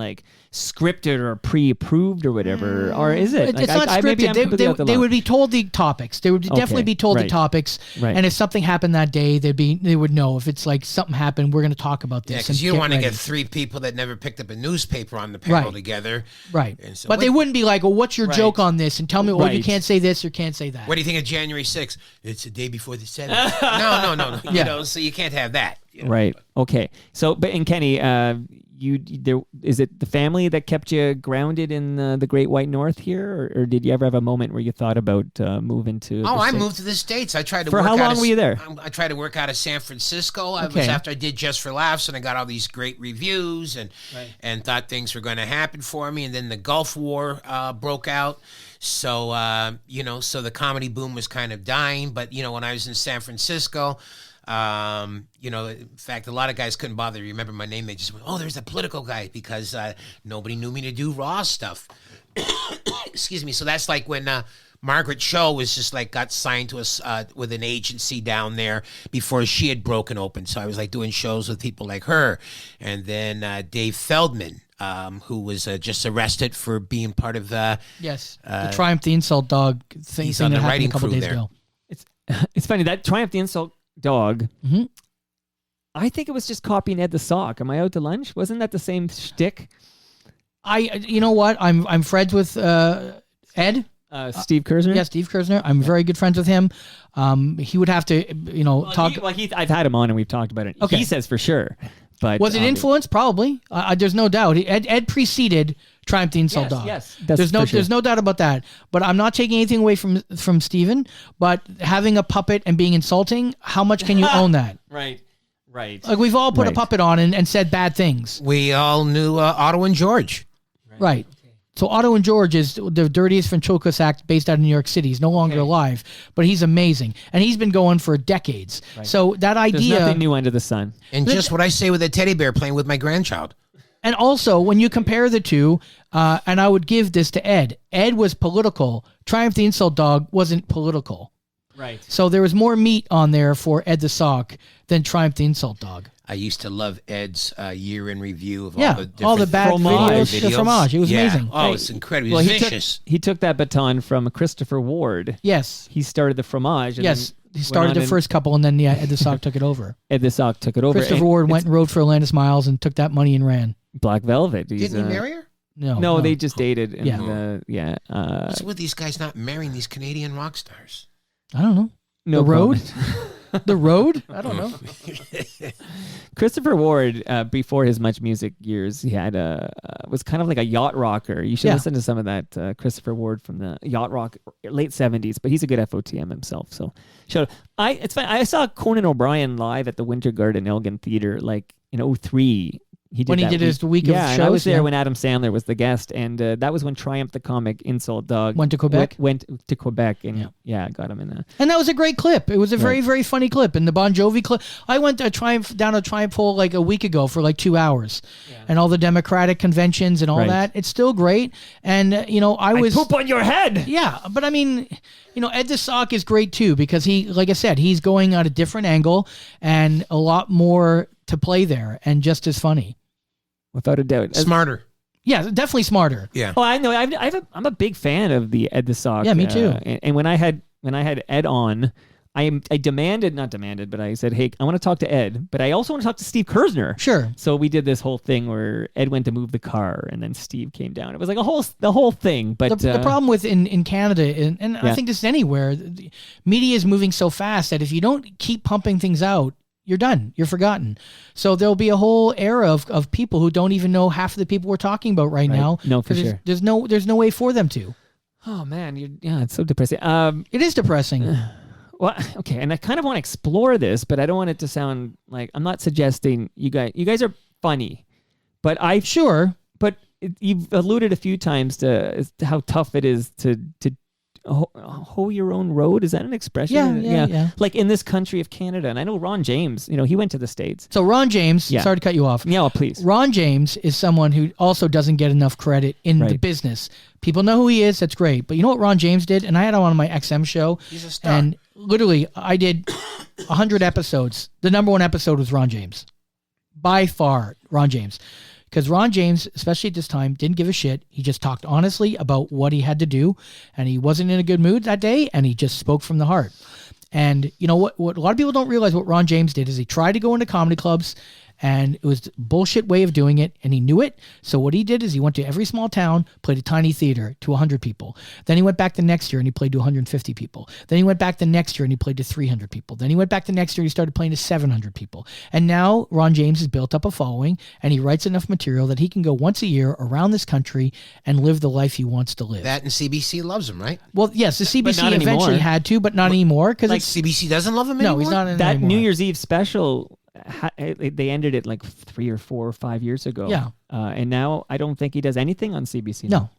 scripted or pre-approved or whatever, or is it? It's not scripted. They would be told the topics. They would definitely be told the topics, and if something happened that day, they would know. If it's something happened, we're going to talk about this. Yeah, because you don't want to get 3 people that never picked up a newspaper on the panel together. Right. So but they wouldn't be like, well, what's your joke on this? And tell me, well, you can't say this or can't say that. What do you think of January 6th? It's the day before the 7th. No. So you can't have that. you know, Right. but- Okay. So, but and Kenny, there is it the family that kept you grounded in the Great White North here, or did you ever have a moment where you thought about moving to? Oh, the I States? moved to the States. I tried to For work how out long of- were you there? I tried to work out of San Francisco. I was Okay. after I did Just for Laughs, and I got all these great reviews, and thought things were going to happen for me. And then the Gulf War broke out. So, so the comedy boom was kind of dying. But, when I was in San Francisco, in fact, a lot of guys couldn't bother to remember my name. They just went, "Oh, there's a political guy," because nobody knew me to do raw stuff. Excuse me. So that's like when Margaret Cho was just like got signed to us with an agency down there before she had broken open. So I was like doing shows with people like her, and then Dave Feldman, who was just arrested for being part of Yes, the Triumph the Insult Dog thing he's that on the happened writing a couple crew days there. ago. It's funny that Triumph the Insult Dog. Mm-hmm. I think it was just copying Ed the Sock. Am I out to lunch? Wasn't that the same shtick? You know what? I'm friends with Ed. Steve Kersner. Yeah, Steve Kersner. I'm very good friends with him. He would have to, talk. I've had him on and we've talked about it. Okay. He says for sure. But Was it influence? Probably. There's no doubt. Ed preceded Triumph the Insult Dog. Yes, There's no doubt about that. But I'm not taking anything away from Steven. But having a puppet and being insulting, how much can you own that? Right. Like we've all put a Right. puppet on and said bad things. We all knew Otto and George. Right. So Otto and George is the dirtiest ventriloquist act based out of New York City. He's no longer alive, but he's amazing. And he's been going for decades. So that There's idea... nothing new under the sun. And just what I say with a teddy bear playing with my grandchild. And also, when you compare the two, and I would give this to Ed. Ed was political. Triumph the Insult Dog wasn't political. Right. So there was more meat on there for Ed the Sock than Triumph the Insult Dog. I used to love Ed's year in review of Yeah, all the bad fromage. videos. The fromage. It was amazing. Oh, it's incredible. It was vicious. He took that baton from Christopher Ward. Yes. He started the fromage. And Yes. then He started went on the first couple, and then Ed the Sock took it over. Ed the Sock took it over. Christopher and Ward went and rode for Atlantis Miles and took that money and ran. Black Velvet. He's, Didn't he marry her? No, they just dated. And, Yeah. What's with these guys not marrying these Canadian rock stars? I don't know. No The Road? comment. The Road? I don't know. Christopher Ward, before his Much Music years, he had was kind of like a yacht rocker. You should Yeah. listen to some of that Christopher Ward from the yacht rock late 70s, but he's a good FOTM himself. So, it's funny. I saw Conan O'Brien live at the Winter Garden Elgin Theater like in 2003. When he did his week of and I was shows, there yeah. when Adam Sandler was the guest, and that was when Triumph the Comic Insult Dog Went to Quebec? Went to Quebec, and got him in a. And that was a great clip. It was a very, Right. very funny clip. And the Bon Jovi clip, I went to down a Triumph Hole like a week ago for like 2 hours, and all the Democratic conventions and all Right. that. It's still great. And I was poop on your head. Yeah, but I mean, Ed the Sock is great too because he, like I said, he's going at a different angle and a lot more to play there, and just as funny. Without a doubt. Smarter. Yeah, definitely smarter. Yeah. Oh, I know. I'm a big fan of the Ed the Sock. Yeah, me too. And when I had Ed on, I not demanded, but I said, hey, I want to talk to Ed, but I also want to talk to Steve Kersner. Sure. So we did this whole thing where Ed went to move the car, and then Steve came down. It was like the whole thing. But The problem with in Canada, and I Yeah. think this is anywhere, the media is moving so fast that if you don't keep pumping things out, you're done. You're forgotten. So there'll be a whole era of people who don't even know half of the people we're talking about right now. No, for 'cause sure. There's no way for them to. oh man, it's so depressing. It is depressing. Well, okay, and I kind of want to explore this, but I don't want it to sound like I'm not suggesting you guys are funny, but Sure. But you've alluded a few times to how tough it is to hoe your own road. Is that an expression? Yeah. Like in this country of Canada, and I know Ron James. He went to the States. So Ron James, Yeah. sorry to cut you off. Yeah, well, please. Ron James is someone who also doesn't get enough credit in the Right. business. People know who he is. That's great. But you know what Ron James did? And I had him on my XM show. He's a star. And literally, I did 100 episodes. The number one episode was Ron James. By far, Ron James. Because Ron James, especially at this time, didn't give a shit. He just talked honestly about what he had to do. And he wasn't in a good mood that day. And he just spoke from the heart. And you know what a lot of people don't realize what Ron James did is he tried to go into comedy clubs And it was a bullshit way of doing it, and he knew it. So what he did is he went to every small town, played a tiny theater to 100 people. Then he went back the next year and he played to 150 people. Then he went back the next year and he played to 300 people. Then he went back the next year and he started playing to 700 people. And now Ron James has built up a following, and he writes enough material that he can go once a year around this country and live the life he wants to live. That and CBC loves him, right? Well, yes, the CBC not eventually anymore. had to, but not anymore. Because Like CBC doesn't love him no, anymore? he's not in it That anymore. New Year's Eve special, they ended it like 3 or 4 or 5 years ago. Yeah. And now I don't think he does anything on CBC. No.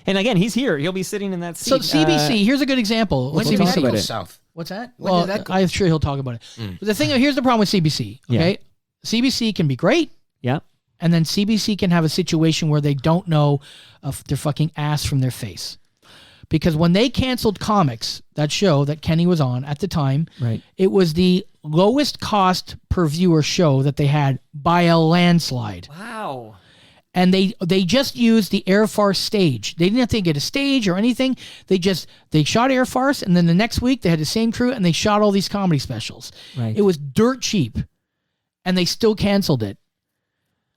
And again, he's here. He'll be sitting in that So seat. CBC, here's a good example. When What's did talk that CBC? about go it. south? What's that? When Well, did that go? I'm sure he'll talk about it. But the thing, here's the problem with CBC. Okay, CBC can be great, Yeah. and then CBC can have a situation where they don't know their fucking ass from their face. Because when they canceled Comics, that show that Kenny was on at the time, Right. it was the lowest cost per viewer show that they had by a landslide. Wow. And they just used the Air Farce stage. They didn't have to get a stage or anything. They shot Air Farce, and then the next week they had the same crew and they shot all these comedy specials. Right. It was dirt cheap, and they still canceled it.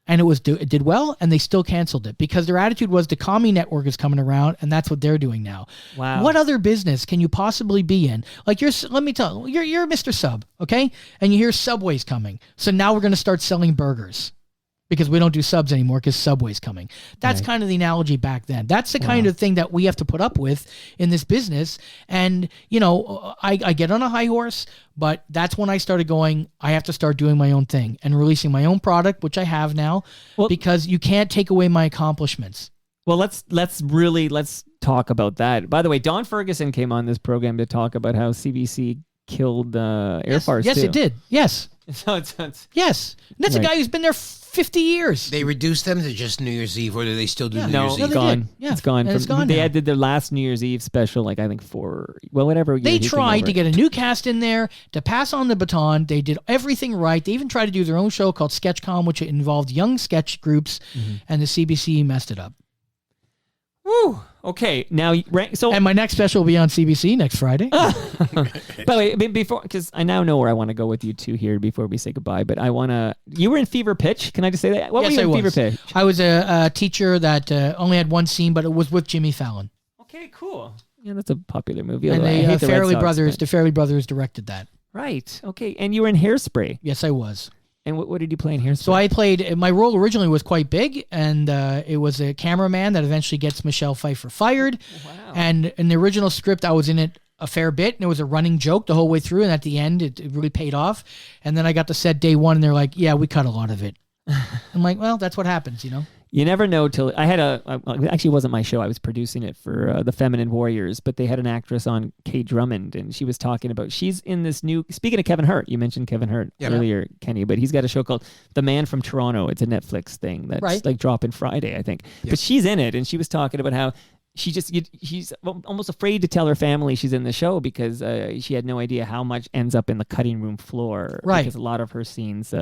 And it did well, and they still canceled it because their attitude was the Commie Network is coming around, and that's what they're doing now. Wow. What other business can you possibly be in? Like let me tell you, you're Mr. Sub, okay? And you hear Subway's coming, so now we're going to start selling burgers. Because we don't do subs anymore because Subway's coming. That's kind of the analogy back then. That's the kind of thing that we have to put up with in this business. And, I get on a high horse, but that's when I started going, I have to start doing my own thing and releasing my own product, which I have now, because you can't take away my accomplishments. Well, let's talk about that. By the way, Don Ferguson came on this program to talk about how CBC killed Air Farce. Yes, too. it did. Yes. So it's Yes. And that's a Right. guy who's been there 50 years. They reduced them to just New Year's Eve, or do they still do New no, Year's it's they Eve? gone. did. Yeah. It's gone. And it's gone They now. did their last New Year's Eve special, like I think whatever. year They he came tried over. to get a new cast in there to pass on the baton. They did everything right. They even tried to do their own show called SketchCom, which involved young sketch groups, and the CBC messed it up. Woo. Okay, now so. And my next special will be on CBC next Friday. By the way, before, because I now know where I want to go with you two here before we say goodbye, but I want to. You were in Fever Pitch. Can I just say that? What were you in Fever Pitch? I was a teacher that only had one scene, but it was with Jimmy Fallon. Okay, cool. Yeah, that's a popular movie. And although I hate the Red Farrelly Sox, brothers, but- the Farrelly brothers directed that. Right. Okay, and you were in Hairspray. Yes, I was. And what did you play in Hairspray? So I played, my role originally was quite big, and it was a cameraman that eventually gets Michelle Pfeiffer fired. Wow. And in the original script, I was in it a fair bit, and it was a running joke the whole way through, and at the end, it really paid off. And then I got to set day one, and they're like, yeah, we cut a lot of it. I'm like, well, that's what happens, You never know till I had it actually wasn't my show. I was producing it for the Feminine Warriors, but they had an actress on, Kay Drummond, and she was talking about she's in this new. Speaking of Kevin Hart, you mentioned Kevin Hart earlier, Kenny, but he's got a show called The Man from Toronto. It's a Netflix thing that's like dropping Friday, I think. Yep. But she's in it, and she was talking about how she's almost afraid to tell her family she's in the show because she had no idea how much ends up in the cutting room floor. Right. Because a lot of her scenes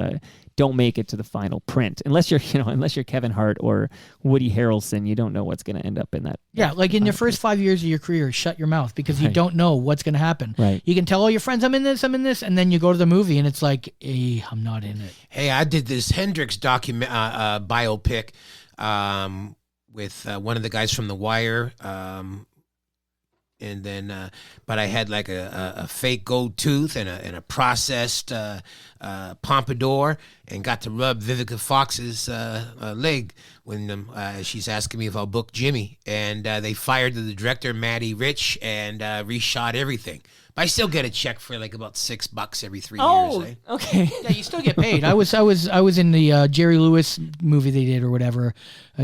don't make it to the final print unless you're Kevin Hart or Woody Harrelson. You don't know what's going to end up in that. Yeah, like in your first 5 years of your career, shut your mouth because you don't know what's going to happen. Right. You can tell all your friends, I'm in this, and then you go to the movie and it's like, hey, I'm not in it. Hey, I did this Hendrix biopic with one of the guys from The Wire, and then, but I had like a fake gold tooth and a processed pompadour, and got to rub Vivica Fox's leg when she's asking me if I'll book Jimmy, and they fired the director Matty Rich and reshot everything. But I still get a check for like about $6 every 3 years. Eh? Okay. Yeah, you still get paid. I was in the Jerry Lewis movie they did or whatever,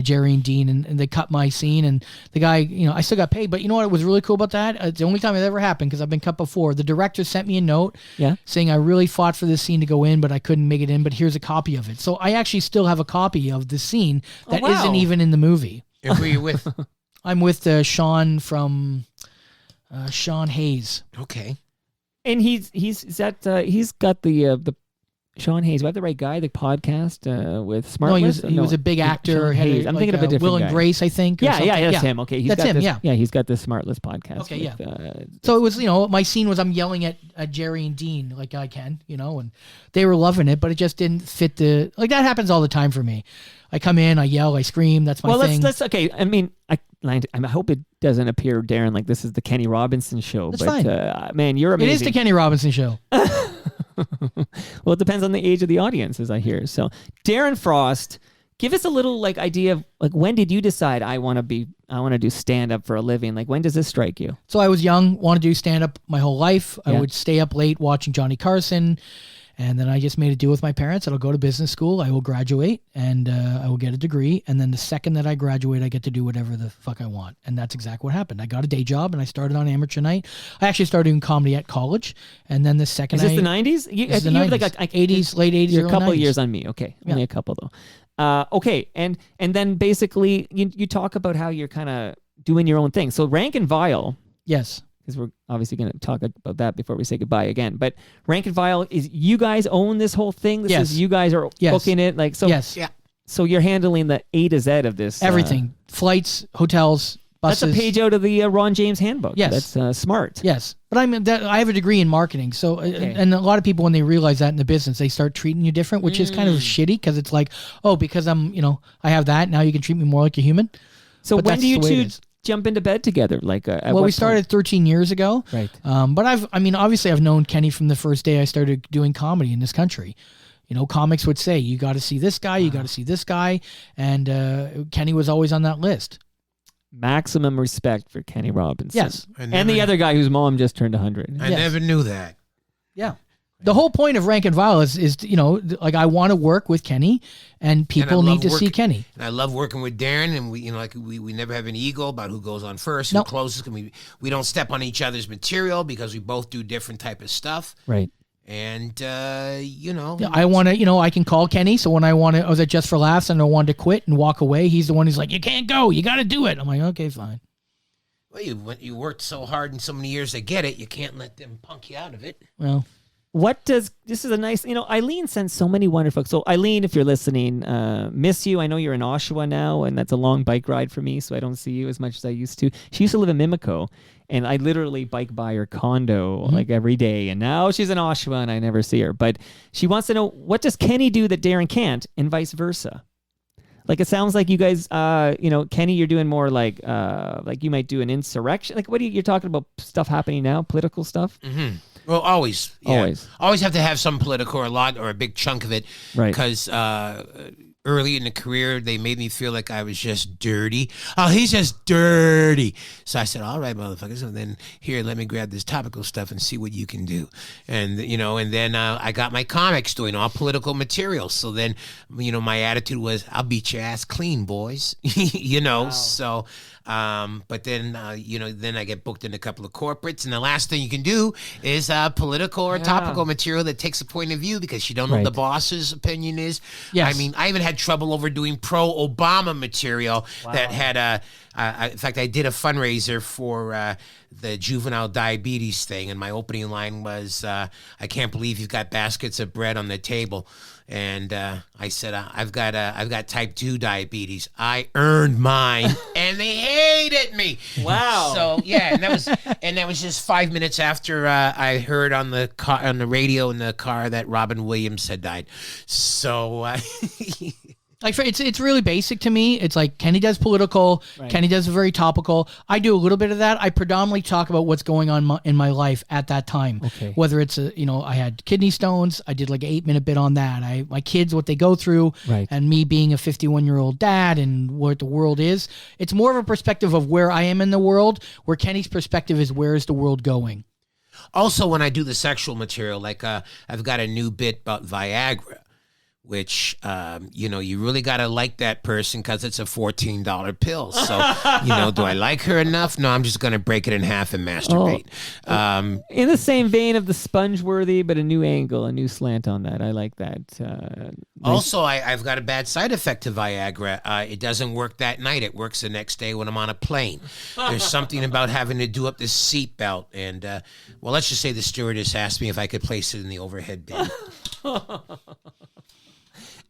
Jerry and Dean, and they cut my scene, and the guy, I still got paid. But you know what was really cool about that? It's the only time it ever happened because I've been cut before. The director sent me a note saying I really fought for this scene to go in, but I couldn't make it in. But here's a copy of it. So I actually still have a copy of the scene that isn't even in the movie. And who are you with? I'm with Sean from Sean Hayes. Okay. And he's got the Sean Hayes. Do I have the right guy? The podcast with Smartless? No, he was a big actor. Sean Hayes. I'm thinking of a different Will guy. and Grace, I think. or Yeah, something. that's him. Okay, That's him. Yeah, he's got the Smartless podcast. Okay, with, So it was, my scene was I'm yelling at Jerry and Dean like I can, and they were loving it, but it just didn't fit that happens all the time for me. I come in, I yell, I scream. That's my thing. Let's okay. I mean, I hope it doesn't appear, Darren, like this is the Kenny Robinson show. That's but fine. Man, you're amazing. It is the Kenny Robinson show. Well, it depends on the age of the audience, as I hear. So, Darren Frost, give us a little idea of when did you decide I want to do stand up for a living? Like, when does this strike you? So I was young, wanted to do stand up my whole life. Yeah. I would stay up late watching Johnny Carson. And then I just made a deal with my parents that I'll go to business school, I will graduate, and I will get a degree. And then the second that I graduate, I get to do whatever the fuck I want. And that's exactly what happened. I got a day job, and I started on Amateur Night. I actually started doing comedy at college. And then the second Is this the 90s? This is the 90s. 80s, late 80s, You're a early couple 90s. of years on me. Okay. Only a couple, though. Okay. And then basically, you talk about how you're kind of doing your own thing. So Rank and Vile. Yes. Because we're obviously going to talk about that before we say goodbye again. But Rank and Vile is you guys own this whole thing. This Yes. is you guys are booking it. Yes. Yeah. So you're handling the A to Z of this. Everything. Flights, hotels, buses. That's a page out of the Ron James handbook. Yes. That's smart. Yes. But I have a degree in marketing. So, and a lot of people, when they realize that in the business, they start treating you different, which is kind of shitty because it's like, oh, because I'm, I have that, now you can treat me more like a human. So But when that's do you the way it two is. jump into bed together? Like, Well, we started 13 years ago. Right. But obviously I've known Kenny from the first day I started doing comedy in this country. Comics would say, you got to see this guy, you got to see this guy. And Kenny was always on that list. Maximum respect for Kenny Robinson. Yes. And the other guy whose mom just turned 100. I never knew that. Yeah. The whole point of Rank and Vile is I want to work with Kenny, and people need to see Kenny. And I love working with Darren, and we never have an ego about who goes on first, Nope. who closes. And we don't step on each other's material because we both do different type of stuff. Right. And I want to, I can call Kenny. So when I was at Just for Laughs and I wanted to quit and walk away, he's the one who's like, you can't go, you got to do it. I'm like, okay, fine. Well, you worked so hard in so many years to get it, you can't let them punk you out of it. Well. This is a nice, Eileen sends so many wonderful. So Eileen, if you're listening, miss you. I know you're in Oshawa now, and that's a long bike ride for me, so I don't see you as much as I used to. She used to live in Mimico, and I literally bike by her condo like every day, and now she's in Oshawa, and I never see her. But she wants to know, what does Kenny do that Darren can't, and vice versa? Like, it sounds like you guys, Kenny, you're doing more like you might do an insurrection. Like, you're talking about stuff happening now, political stuff? Mm-hmm. Well, always. Yeah. Always have to have some political or a lot or a big chunk of it. Right. Because early in the career, they made me feel like I was just dirty. Oh, he's just dirty. So I said, all right, motherfuckers. And then here, let me grab this topical stuff and see what you can do. And, and then I got my comics doing all political material. So then, my attitude was, I'll beat your ass clean, boys. Wow. So... but then, then I get booked in a couple of corporates, and the last thing you can do is political or topical material that takes a point of view because you don't know what the boss's opinion is. Yes. I mean, I even had trouble over doing pro-Obama material that had in fact, I did a fundraiser for the juvenile diabetes thing, and my opening line was, I can't believe you've got baskets of bread on the table. And I said, I've got type 2 diabetes. I earned mine, and they hated me. Wow. So yeah, and that was just 5 minutes after I heard on the radio in the car that Robin Williams had died. So Like it's really basic to me. It's like Kenny does political, Kenny does very topical. I do a little bit of that. I predominantly talk about what's going on in my life at that time. Okay. Whether it's I had kidney stones, I did like an 8-minute bit on that. My kids, what they go through, and me being a 51-year-old dad and what the world is. It's more of a perspective of where I am in the world. Where Kenny's perspective is where is the world going. Also, when I do the sexual material, like I've got a new bit about Viagra, which, you really got to like that person because it's a $14 pill. So, do I like her enough? No, I'm just going to break it in half and masturbate. In the same vein of the Spongeworthy, but a new angle, a new slant on that. I like that. Also, I've got a bad side effect to Viagra. It doesn't work that night. It works the next day when I'm on a plane. There's something about having to do up this seat belt. And, let's just say the stewardess asked me if I could place it in the overhead bin.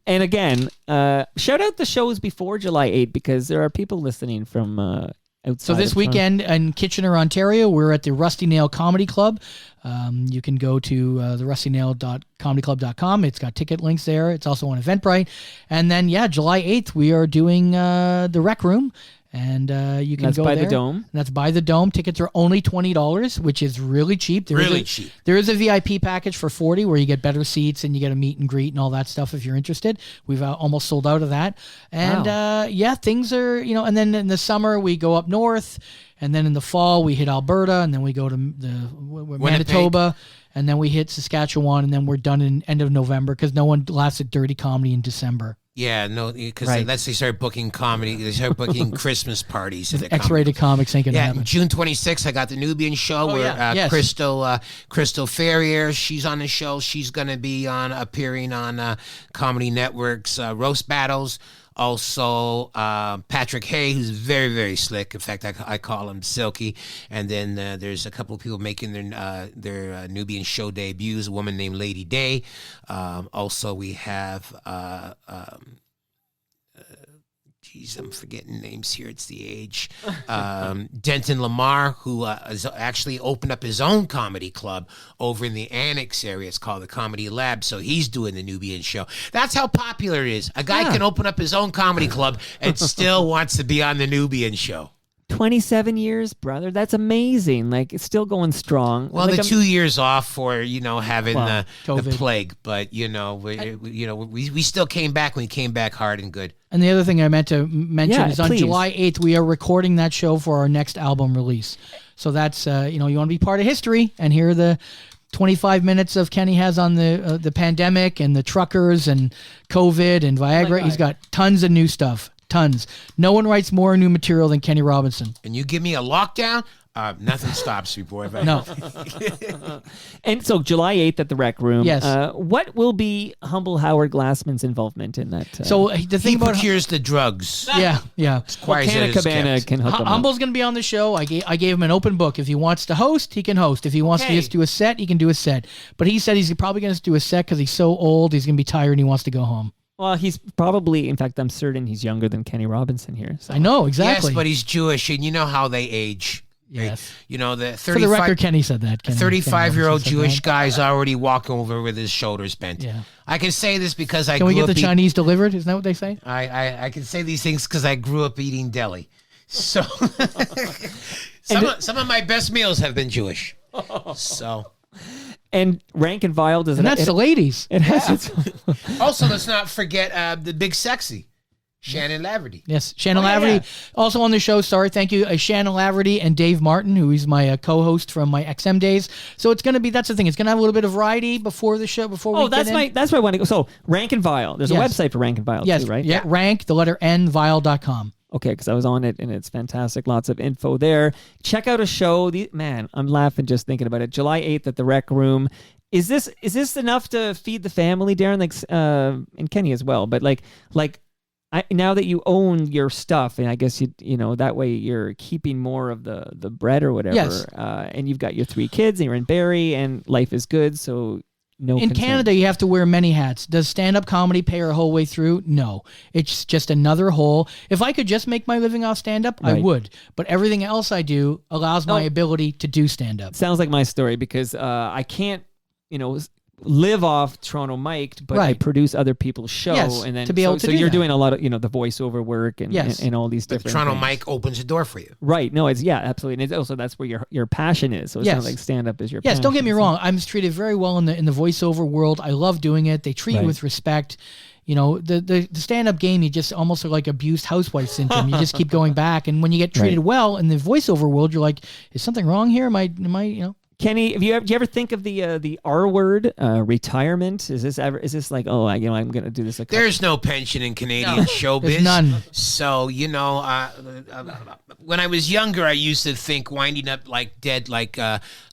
And again, shout out the shows before July 8th because there are people listening from outside. So this of weekend in Kitchener, Ontario, we're at the Rusty Nail Comedy Club. You can go to therustynail.comedyclub.com. It's got ticket links there. It's also on Eventbrite. And then, July 8th, we are doing the Rec Room. And you can That's go by there. the Dome. And that's by the Dome. Tickets are only $20, which is really cheap. Cheap. There is a VIP package for $40 where you get better seats and you get a meet and greet and all that stuff if you're interested. We've almost sold out of that. And things are, and then in the summer we go up north, and then in the fall we hit Alberta, and then we go to Manitoba, and then we hit Saskatchewan, and then we're done in end of November because no one laughs at Dirty Comedy in December. Yeah, no, because Right. unless they start booking comedy, they start booking Christmas parties. At the X-rated comics ain't gonna Yeah, happen. June 26th, I got the Nubian show where Yes. Crystal Ferrier, she's on the show. She's going to be appearing on Comedy Network's Roast Battles. Also, Patrick Hay, who's very, very slick. In fact, I call him Silky. And then there's a couple of people making their Nubian show debuts. A woman named Lady Day. Also, we have. I'm forgetting names here. It's the age. Denton Lamar, who has actually opened up his own comedy club over in the Annex area. It's called the Comedy Lab. So he's doing the Nubian show. That's how popular it is. A guy can open up his own comedy club and still wants to be on the Nubian show. 27 years, brother. That's amazing. Like, it's still going strong. Well, like, the 2 years off for having the COVID. plague, but we still came back. We came back hard and good. And the other thing I meant to mention is on please. July 8th, we are recording that show for our next album release. So that's, you want to be part of history and hear the 25 minutes of Kenny has on the pandemic and the truckers and COVID and Viagra. He's got tons of new stuff. Tons. No one writes more new material than Kenny Robinson. And you give me a lockdown, nothing stops me, boy. No. And so July 8th at the Rec Room. Yes. What will be Humble Howard Glassman's involvement in that? So the He thing about procures the drugs. yeah. Well, Canna Cabana can hook him up. Humble's going to be on the show. I gave him an open book. If he wants to host, he can host. If he wants to just do a set, he can do a set. But he said he's probably going to do a set because he's so old. He's going to be tired and he wants to go home. Well, he's probably, in fact, I'm certain he's younger than Kenny Robinson here. So. I know, exactly. Yes, but he's Jewish, and you know how they age. Yes. The For the record, 35 Kenny said that. 35-year-old Jewish guy. guy's already walking over with his shoulders bent. Yeah. I can say this because I Can we grew get the up Chinese delivered? Isn't that what they say? I can say these things because I grew up eating deli. So some of my best meals have been Jewish. So And Rank and Vile does And that's the ladies. It has its also let's not forget the big sexy Shannon Laverty. Yes, Shannon Oh, yeah, Laverty. yeah. Also on the show, thank you, Shannon Laverty and Dave Martin, who is my co-host from my XM days. So it's going to be, that's the thing, it's going to have a little bit of variety before the show, before we that's get in. that's where I want to go. So Rank and Vile. There's Yes. a website for Rank and Vile Yes, too, right? Yeah, rank, the letter N, vile.com. Okay, because I was on it and it's fantastic. Lots of info there. Check out a show. Man, I'm laughing just thinking about it. July 8th at the Rec Room. Is this enough to feed the family, Darren? Like, and Kenny as well. But now that you own your stuff, and I guess you know that way you're keeping more of the bread or whatever. Yes. And you've got your 3 kids, and you're in Barrie, and life is good. So no. In concern. Canada, you have to wear many hats. Does stand-up comedy pay our whole way through? No. It's just another hole. If I could just make my living off stand-up, I Right. would. But everything else I do allows my ability to do stand-up. Sounds like my story because I can't, live off Toronto Mic'd, but I Right. produce other people's show, Yes, and then to be able to so do you're that. doing a lot of the voiceover work and Yes. and all these But different Toronto things. Mike opens the door for you. Right? No, it's absolutely, and it's also that's where your passion is. So it's Yes. not like stand up is your Yes, passion. don't get me wrong. I'm treated very well in the voiceover world. I love doing it. They treat Right. you with respect. The stand-up game, you just almost are like abused housewife syndrome. You just keep going back, and when you get treated Right. well in the voiceover world, you're like, is something wrong here? Am I Kenny, do you ever think of the R word, retirement? Is this like, I'm going to do this? There's no pension in Canadian showbiz. There's none. So, when I was younger, I used to think winding up like dead, like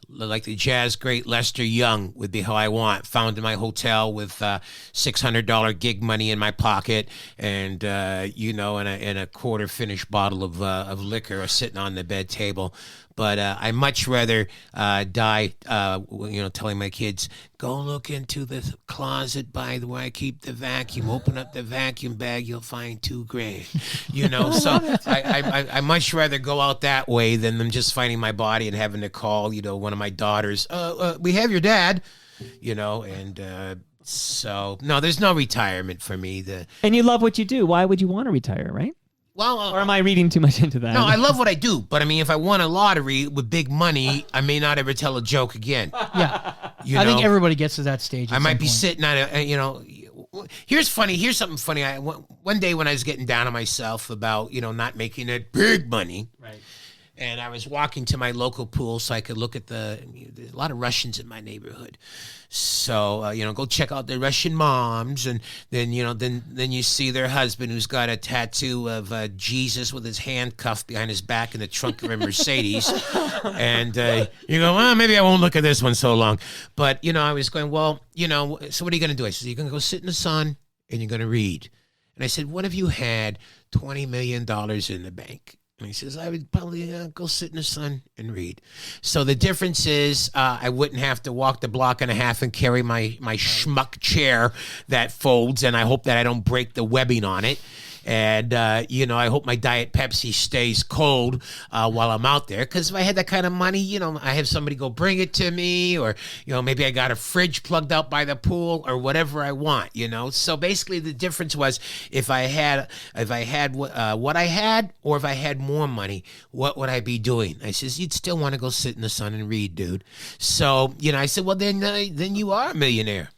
like the jazz great Lester Young would be how I want. Found in my hotel with $600 gig money in my pocket, and and a quarter finished bottle of liquor sitting on the bed table. But I much rather die, telling my kids, go look into the closet by the way I keep the vacuum. Open up the vacuum bag, you'll find $2,000. So I much rather go out that way than them just finding my body and having to call, one of my daughters. We have your dad, so no, there's no retirement for me. And you love what you do. Why would you want to retire, right? Well, or am I reading too much into that? No, I love what I do, but I mean, if I won a lottery with big money, I may not ever tell a joke again. Yeah, I think everybody gets to that stage. I might be sitting at Here's something funny. One day when I was getting down on myself about not making that big money, right? And I was walking to my local pool so I could look at there's a lot of Russians in my neighborhood. So, go check out the Russian moms. And then you see their husband who's got a tattoo of Jesus with his hand cuffed behind his back in the trunk of a Mercedes. And you go, well, maybe I won't look at this one so long. But, I was going, well, so what are you going to do? I said, you're going to go sit in the sun and you're going to read. And I said, what if you had $20 million in the bank? And he says, I would probably go sit in the sun and read. So the difference is I wouldn't have to walk the block and a half and carry my schmuck chair that folds, and I hope that I don't break the webbing on it. And, I hope my Diet Pepsi stays cold while I'm out there. Because if I had that kind of money, I have somebody go bring it to me. Or, maybe I got a fridge plugged out by the pool or whatever I want, So basically the difference was if I had what I had, or if I had more money, what would I be doing? I says, you'd still want to go sit in the sun and read, dude. So, I said, well, then you are a millionaire.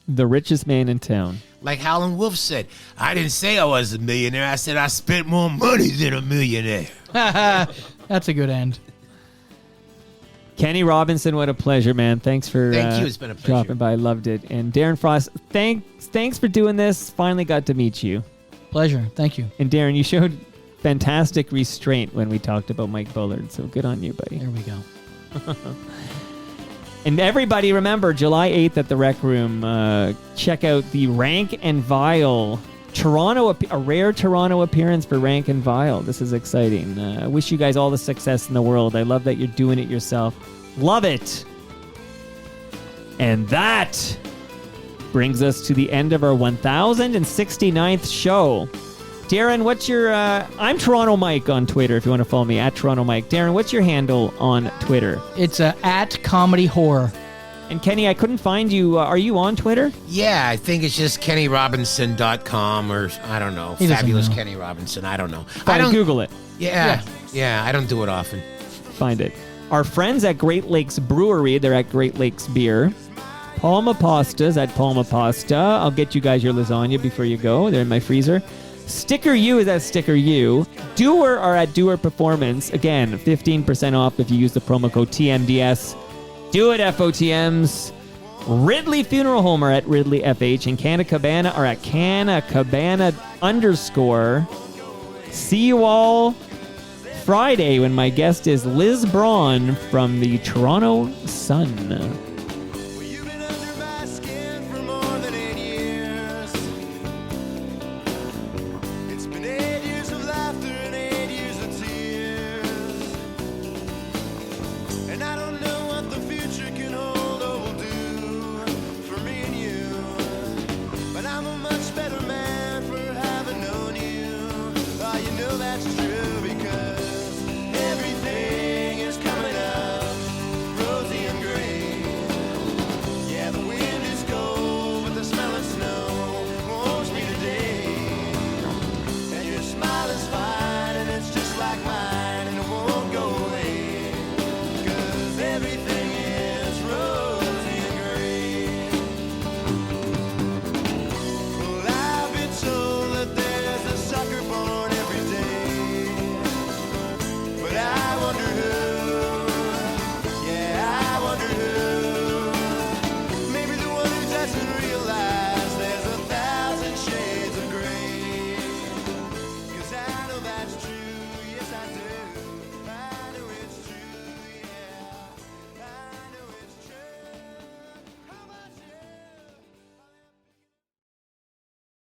The richest man in town. Like Howlin' Wolf said, I didn't say I was a millionaire. I said I spent more money than a millionaire. That's a good end. Kenny Robinson, what a pleasure, man. Thanks for Thank you. It's been a pleasure. Dropping by. I loved it. And Darren Frost, thanks for doing this. Finally got to meet you. Pleasure. Thank you. And Darren, you showed fantastic restraint when we talked about Mike Bullard. So good on you, buddy. There we go. And everybody, remember, July 8th at the Rec Room, check out the Rank and Vile a rare Toronto appearance for Rank and Vile. This is exciting. I wish you guys all the success in the world. I love that you're doing it yourself. Love it. And that brings us to the end of our 1069th show. Darren, what's your... I'm Toronto Mike on Twitter if you want to follow me, at Toronto Mike. Darren, what's your handle on Twitter? It's at Comedy Horror. And Kenny, I couldn't find you. Are you on Twitter? Yeah, I think it's just KennyRobinson.com or, I don't know, Fabulous know. Kenny Robinson. I don't know. I don't Google it. Yeah, I don't do it often. Find it. Our friends at Great Lakes Brewery, they're at Great Lakes Beer. Palma Pasta's at Palma Pasta. I'll get you guys your lasagna before you go. They're in my freezer. Sticker U is at Sticker U. Doer are at Doer Performance. Again, 15% off if you use the promo code TMDS. Do it, FOTMs. Ridley Funeral Home are at Ridley FH. And Canna Cabana are at Canna Cabana _. See you all Friday when my guest is Liz Braun from the Toronto Sun.